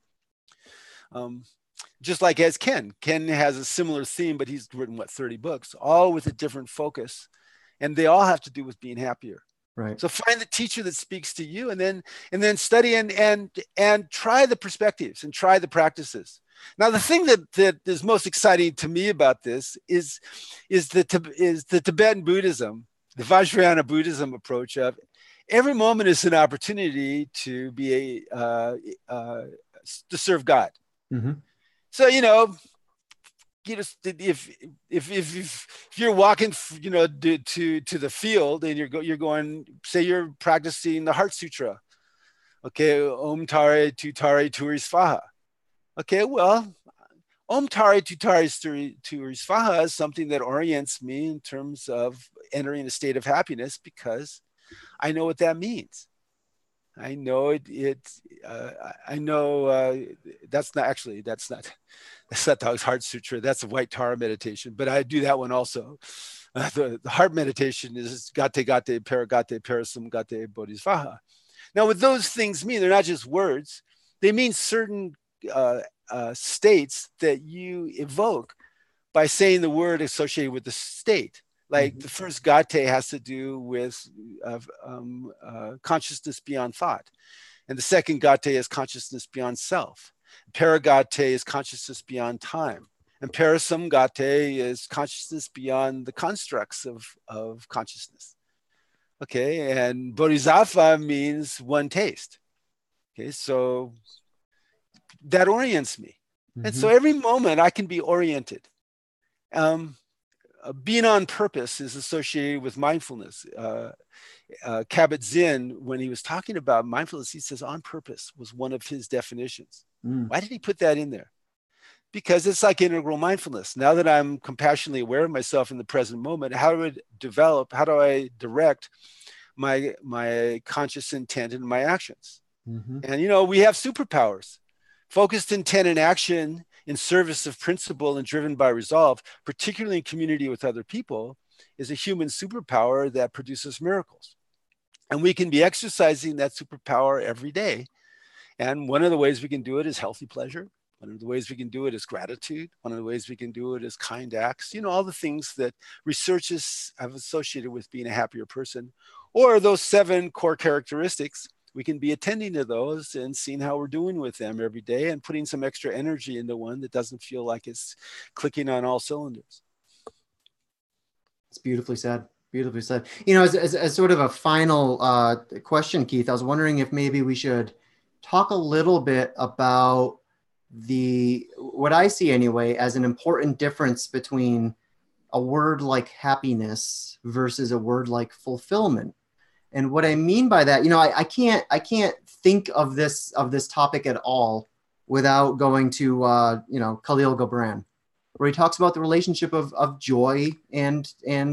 Just like as Ken has a similar theme, but he's written 30 books, all with a different focus. And they all have to do with being happier. Right. So find the teacher that speaks to you, and then study and try the perspectives and try the practices. Now, the thing that is most exciting to me about this is the Tibetan Buddhism, the Vajrayana Buddhism approach of every moment is an opportunity to be to serve God. Mm-hmm. So if you're walking, to the field and you're going, say you're practicing the Heart Sutra, okay, Om Tare Tutare Turi Svaha. Okay, well, Om Tare Tutare Turi Svaha is something that orients me in terms of entering a state of happiness because I know what that means. I know I know that's not the Heart Sutra. That's a White Tara meditation, but I do that one also. The heart meditation is Gate Gate Paragate Parasam Gate Bodhisvaha. Now, what those things mean, they're not just words. They mean certain states that you evoke by saying the word associated with the state. Like the first gate has to do with consciousness beyond thought. And the second gate is consciousness beyond self. Paragate is consciousness beyond time. And parasamgate is consciousness beyond the constructs of consciousness. Okay, and bodhisattva means one taste. Okay, so that orients me. And so every moment I can be oriented. Being on purpose is associated with mindfulness. Kabat-Zinn, when he was talking about mindfulness, he says on purpose was one of his definitions. Why did he put that in there? Because it's like integral mindfulness. Now that I'm compassionately aware of myself in the present moment, how do I direct my conscious intent and my actions? And, we have superpowers. Focused intent and action in service of principle and driven by resolve, particularly in community with other people, is a human superpower that produces miracles. And we can be exercising that superpower every day. And one of the ways we can do it is healthy pleasure. One of the ways we can do it is gratitude. One of the ways we can do it is kind acts. All the things that researchers have associated with being a happier person, or those 7 core characteristics. We can be attending to those and seeing how we're doing with them every day and putting some extra energy into one that doesn't feel like it's clicking on all cylinders. It's beautifully said. Beautifully said. As sort of a final question, Keith, I was wondering if maybe we should talk a little bit about what I see anyway as an important difference between a word like happiness versus a word like fulfillment. And what I mean by that, I can't think of this topic at all without going to Khalil Gibran, where he talks about the relationship of joy and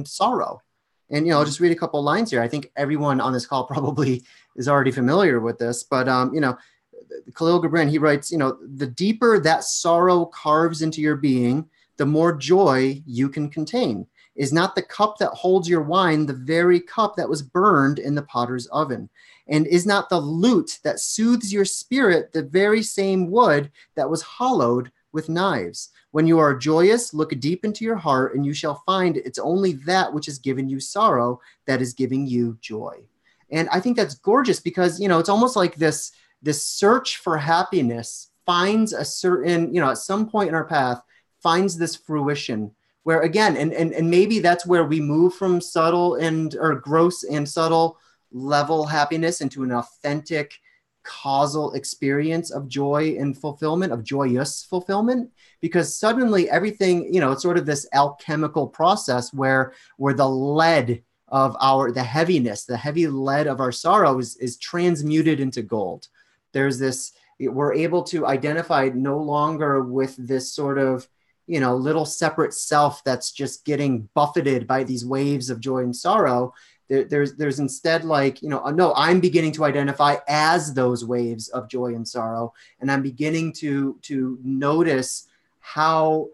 sorrow. And I'll just read a couple of lines here. I think everyone on this call probably is already familiar with this, but Khalil Gibran, he writes, the deeper that sorrow carves into your being, the more joy you can contain. Is not the cup that holds your wine the very cup that was burned in the potter's oven? And is not the lute that soothes your spirit the very same wood that was hollowed with knives? When you are joyous, look deep into your heart, and you shall find it's only that which has given you sorrow that is giving you joy. And I think that's gorgeous because, it's almost like this search for happiness finds a certain, at some point in our path, finds this fruition where again, and maybe that's where we move from subtle or gross and subtle level happiness into an authentic causal experience of joy and fulfillment, of joyous fulfillment, because suddenly everything, it's sort of this alchemical process where the lead of the heavy lead of our sorrow is transmuted into gold. There's this, we're able to identify no longer with this sort of little separate self that's just getting buffeted by these waves of joy and sorrow. There's instead like, no, I'm beginning to identify as those waves of joy and sorrow. And I'm beginning to notice how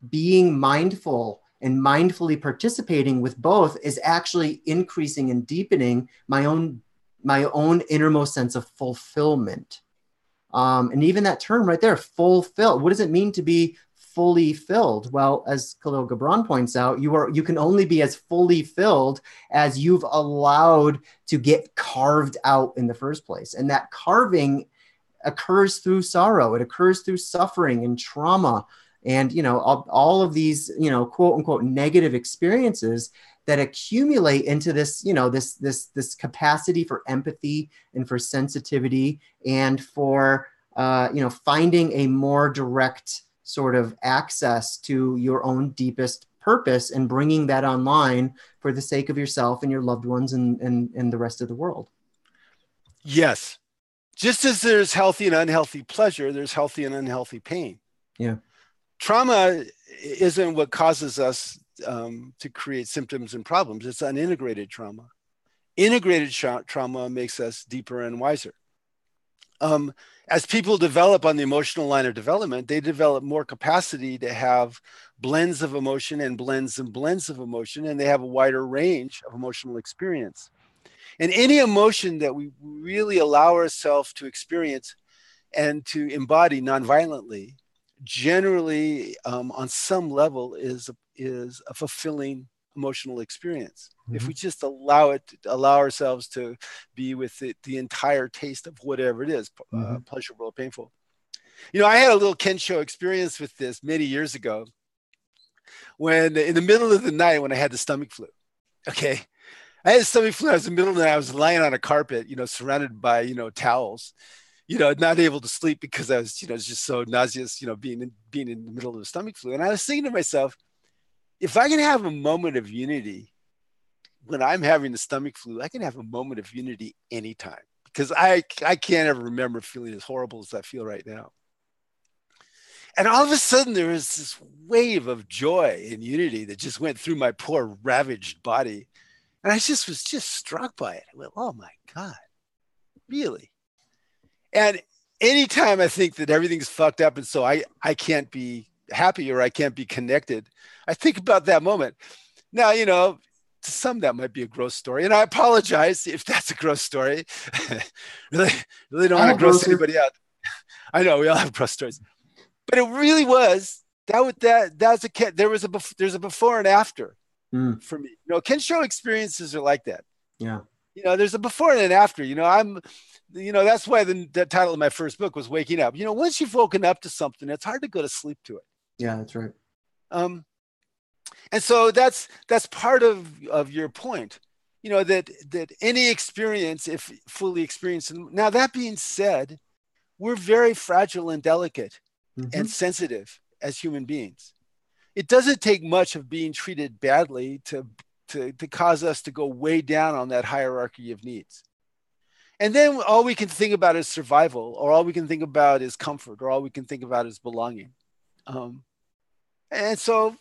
being mindful and mindfully participating with both is actually increasing and deepening my own innermost sense of fulfillment. And even that term right there, fulfill, what does it mean to be fully filled? Well, as Khalil Gibran points out, you can only be as fully filled as you've allowed to get carved out in the first place. And that carving occurs through sorrow. It occurs through suffering and trauma. And, all of these, quote unquote, negative experiences that accumulate into this, this capacity for empathy and for sensitivity and for, finding a more direct sort of access to your own deepest purpose and bringing that online for the sake of yourself and your loved ones and the rest of the world. Yes. Just as there's healthy and unhealthy pleasure, there's healthy and unhealthy pain. Yeah. Trauma isn't what causes us to create symptoms and problems. It's unintegrated trauma. Integrated trauma makes us deeper and wiser. As people develop on the emotional line of development, they develop more capacity to have blends of emotion and blends of emotion, and they have a wider range of emotional experience. And any emotion that we really allow ourselves to experience and to embody nonviolently, generally on some level is a fulfilling emotional experience. Mm-hmm. If we just allow ourselves to be with the entire taste of whatever it is, pleasurable or painful. I had a little Kensho experience with this many years ago when in the middle of the night when I had the stomach flu. Okay. I had a stomach flu. I was in the middle of the night. I was lying on a carpet, surrounded by, towels, not able to sleep because I was, just so nauseous, being in the middle of the stomach flu. And I was thinking to myself, if I can have a moment of unity when I'm having the stomach flu, I can have a moment of unity anytime, because I can't ever remember feeling as horrible as I feel right now. And all of a sudden there was this wave of joy and unity that just went through my poor ravaged body. And I was just struck by it. I went, oh my God, really? And anytime I think that everything's fucked up and so I can't be happy or I can't be connected, I think about that moment. Now, to some that might be a gross story, and I apologize if that's a gross story. really don't want to gross anybody out. I know we all have gross stories, but it really was there's a before and after for me. Kensho experiences are like that. Yeah. There's a before and an after. That's why the title of my first book was Waking Up. Once you've woken up to something, it's hard to go to sleep to it. Yeah, that's right. And so that's part of your point, that any experience, if fully experienced. Now, that being said, we're very fragile and delicate and sensitive as human beings. It doesn't take much of being treated badly to cause us to go way down on that hierarchy of needs. And then all we can think about is survival, or all we can think about is comfort, or all we can think about is belonging. And so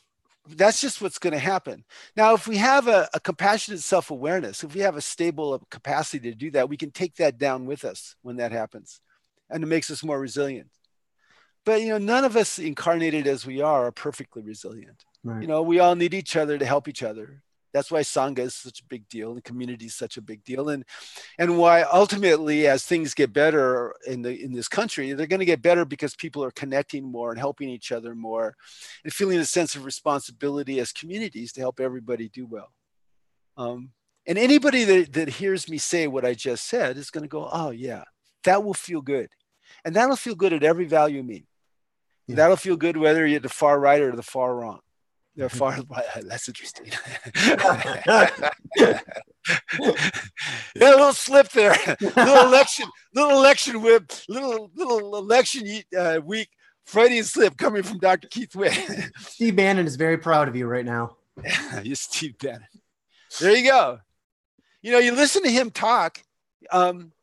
that's just what's going to happen. Now, if we have a compassionate self-awareness, if we have a stable capacity to do that, we can take that down with us when that happens, and it makes us more resilient. But, none of us incarnated as we are perfectly resilient. Right. We all need each other to help each other. That's why Sangha is such a big deal, and community is such a big deal, and why ultimately, as things get better in this country, they're going to get better because people are connecting more and helping each other more, and feeling a sense of responsibility as communities to help everybody do well. And anybody that hears me say what I just said is going to go, "Oh yeah, that will feel good," and that'll feel good at every value mean. Yeah. That'll feel good whether you're at the far right or the far wrong. They're far. That's interesting. Yeah, a little slip there. little election whip. Little election week. Freudian slip coming from Dr. Keith Witt. Steve Bannon is very proud of you right now. You're Steve Bannon. There you go. You listen to him talk.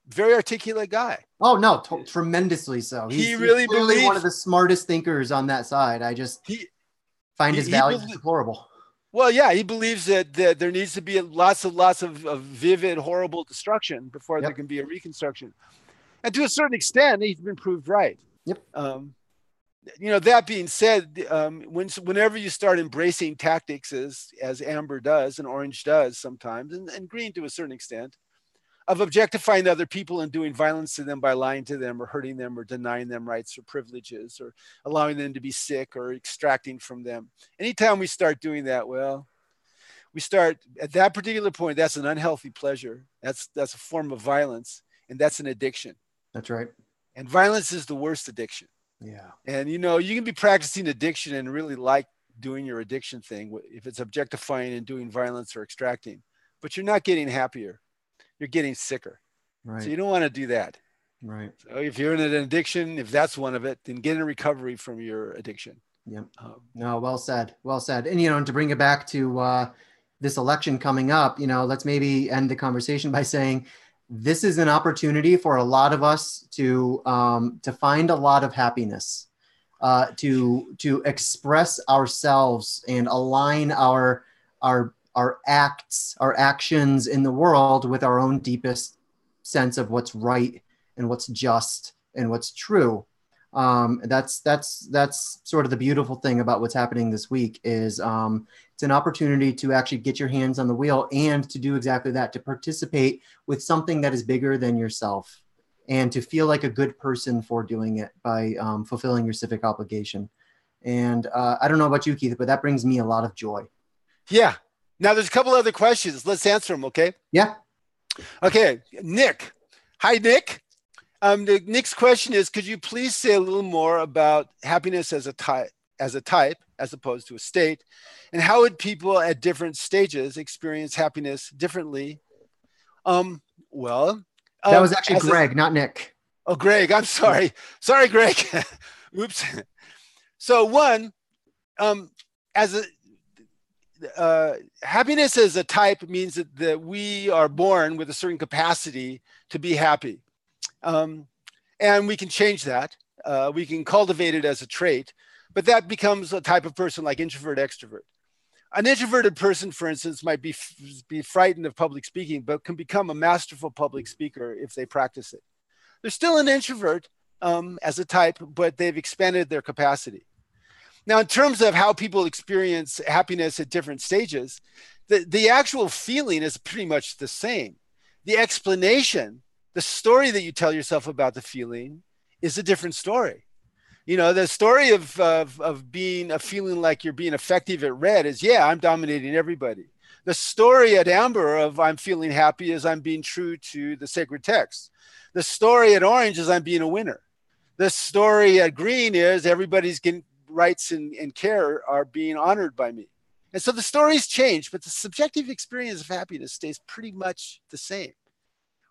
very articulate guy. Oh no, tremendously so. He He's really clearly believes one of the smartest thinkers on that side. I just find his values deplorable. Well, yeah, he believes that there needs to be lots of vivid, horrible destruction before there can be a reconstruction. And to a certain extent, he's been proved right. Yep. That being said, whenever you start embracing tactics as Amber does and Orange does sometimes, and Green to a certain extent, of objectifying other people and doing violence to them by lying to them or hurting them or denying them rights or privileges or allowing them to be sick or extracting from them. Anytime we start doing that, well, we start at that particular point, that's an unhealthy pleasure. That's a form of violence, and that's an addiction. That's right. And violence is the worst addiction. Yeah. And, you can be practicing addiction and really like doing your addiction thing if it's objectifying and doing violence or extracting, but you're not getting happier. You're getting sicker. Right. So you don't want to do that. Right. So if you're in an addiction, if that's one of it, then get in recovery from your addiction. Yep. No, well said. Well said. And, to bring it back to this election coming up, let's maybe end the conversation by saying this is an opportunity for a lot of us to find a lot of happiness, to express ourselves and align our actions in the world with our own deepest sense of what's right and what's just and what's true. That's sort of the beautiful thing about what's happening this week is it's an opportunity to actually get your hands on the wheel and to do exactly that, to participate with something that is bigger than yourself and to feel like a good person for doing it by fulfilling your civic obligation. And I don't know about you, Keith, but that brings me a lot of joy. Yeah. Now there's a couple other questions. Let's answer them. Okay. Yeah. Okay. Nick. Hi, Nick. The next question is, could you please say a little more about happiness as a type, as opposed to a state, and how would people at different stages experience happiness differently? That was actually Greg, not Nick. Oh, Greg, I'm sorry. Sorry, Greg. Oops. So happiness as a type means that we are born with a certain capacity to be happy. And we can change that. We can cultivate it as a trait, but that becomes a type of person like introvert, extrovert. An introverted person, for instance, might be frightened of public speaking, but can become a masterful public speaker if they practice it. They're still an introvert as a type, but they've expanded their capacity. Now, in terms of how people experience happiness at different stages, the actual feeling is pretty much the same. The explanation, the story that you tell yourself about the feeling is a different story. The story of being a feeling like you're being effective at red is, yeah, I'm dominating everybody. The story at amber of I'm feeling happy is I'm being true to the sacred text. The story at orange is I'm being a winner. The story at green is everybody's getting rights and care are being honored by me. And so the stories change, but the subjective experience of happiness stays pretty much the same,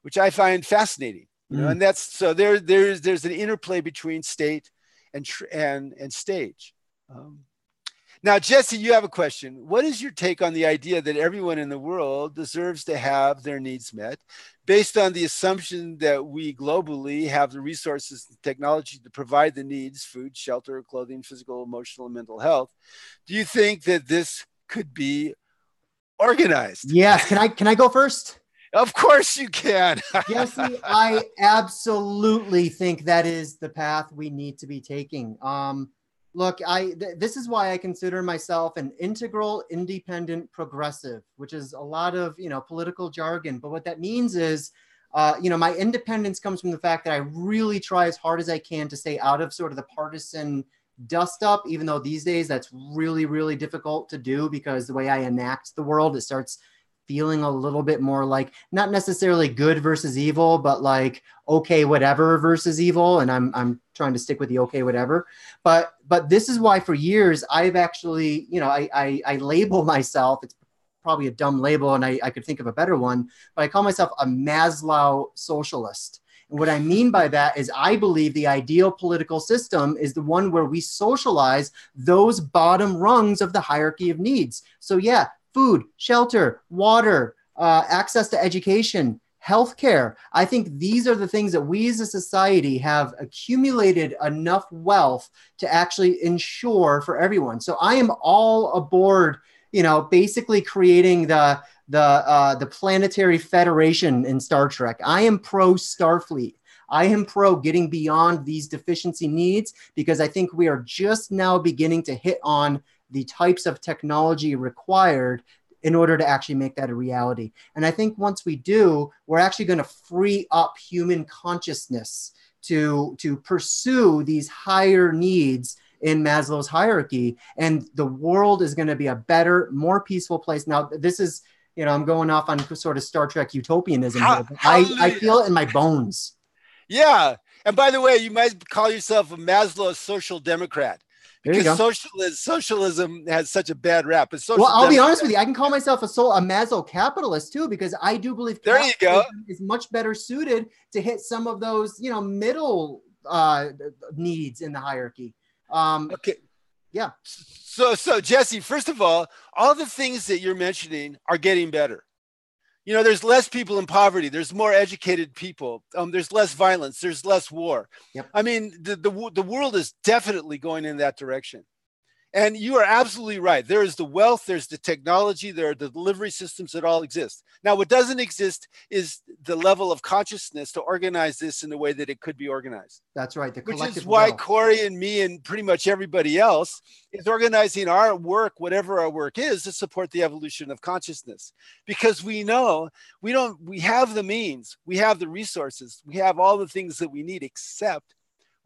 which I find fascinating. And that's so there's an interplay between state and stage. Now, Jesse, you have a question. What is your take on the idea that everyone in the world deserves to have their needs met based on the assumption that we globally have the resources and technology to provide the needs, food, shelter, clothing, physical, emotional, and mental health? Do you think that this could be organized? Yes. Can I go first? Of course you can. Jesse, I absolutely think that is the path we need to be taking. Look, this is why I consider myself an integral, independent progressive, which is a lot of, political jargon. But what that means is, my independence comes from the fact that I really try as hard as I can to stay out of sort of the partisan dust up, even though these days that's really, really difficult to do because the way I enact the world, it starts feeling a little bit more like not necessarily good versus evil, but like okay, whatever versus evil. And I'm trying to stick with the okay, whatever. But this is why for years I've actually, I label myself, it's probably a dumb label and I could think of a better one, but I call myself a Maslow socialist. And what I mean by that is I believe the ideal political system is the one where we socialize those bottom rungs of the hierarchy of needs. So yeah, food, shelter, water, access to education, healthcare. I think these are the things that we as a society have accumulated enough wealth to actually ensure for everyone. So I am all aboard, basically creating the planetary federation in Star Trek. I am pro Starfleet. I am pro getting beyond these deficiency needs, because I think we are just now beginning to hit on the types of technology required in order to actually make that a reality. And I think once we do, we're actually going to free up human consciousness to pursue these higher needs in Maslow's hierarchy. And the world is going to be a better, more peaceful place. Now, this is, I'm going off on sort of Star Trek utopianism here, but I feel it in my bones. Yeah. And by the way, you might call yourself a Maslow social democrat, because socialism has such a bad rap. But well, I'll be honest with you. I can call myself a Maslow capitalist too, because I do believe capitalism is much better suited to hit some of those, middle needs in the hierarchy. Okay. Yeah. So Jesse, first of all the things that you're mentioning are getting better. There's less people in poverty. There's more educated people. There's less violence. There's less war. Yep. I mean, the world is definitely going in that direction. And you are absolutely right. There is the wealth, there's the technology, there are the delivery systems that all exist. Now, what doesn't exist is the level of consciousness to organize this in the way that it could be organized. That's right. Which is why Corey and me and pretty much everybody else is organizing our work, whatever our work is, to support the evolution of consciousness. Because we know we have the means, we have the resources, we have all the things that we need, except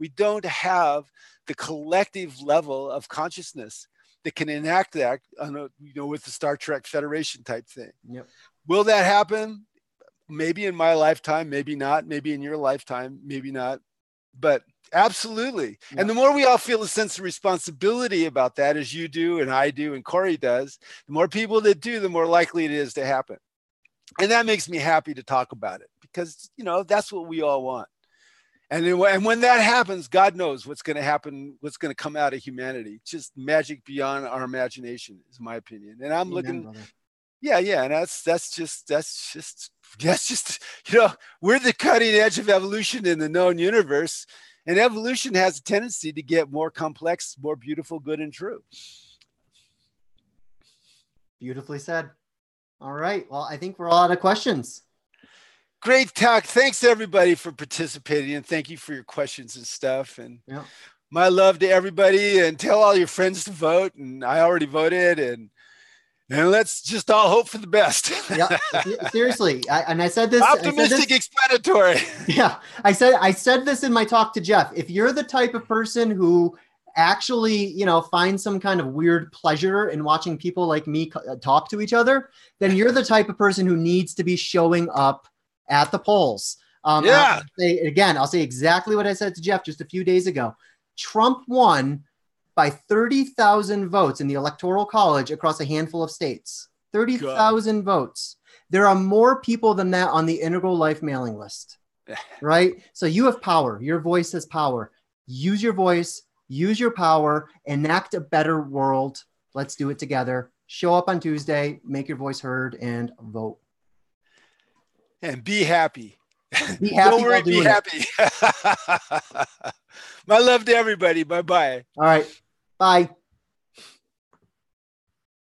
we don't have the collective level of consciousness that can enact that with the Star Trek Federation type thing. Yep. Will that happen? Maybe in my lifetime, maybe not. Maybe in your lifetime, maybe not. But absolutely. Yep. And the more we all feel a sense of responsibility about that, as you do and I do and Corey does, the more people that do, the more likely it is to happen. And that makes me happy to talk about it, because, that's what we all want. And when that happens, God knows what's going to happen, what's going to come out of humanity. Just magic beyond our imagination, is my opinion. And I'm looking, brother. Yeah. And that's just, we're the cutting edge of evolution in the known universe. And evolution has a tendency to get more complex, more beautiful, good, and true. Beautifully said. All right. Well, I think we're all out of questions. Great talk. Thanks everybody for participating, and thank you for your questions and stuff. And my love to everybody, and tell all your friends to vote. And I already voted, and let's just all hope for the best. Yeah, seriously. I said this. Optimistic, explanatory. Yeah, I said this in my talk to Jeff. If you're the type of person who actually, find some kind of weird pleasure in watching people like me talk to each other, then you're the type of person who needs to be showing up at the polls. I'll say exactly what I said to Jeff just a few days ago. Trump won by 30,000 votes in the Electoral College across a handful of states. 30,000 votes. There are more people than that on the Integral Life mailing list, right? So you have power. Your voice has power. Use your voice, use your power, enact a better world. Let's do it together. Show up on Tuesday, make your voice heard, and vote. And be happy. Be happy. Don't worry, be happy. My love to everybody. Bye-bye. All right. Bye.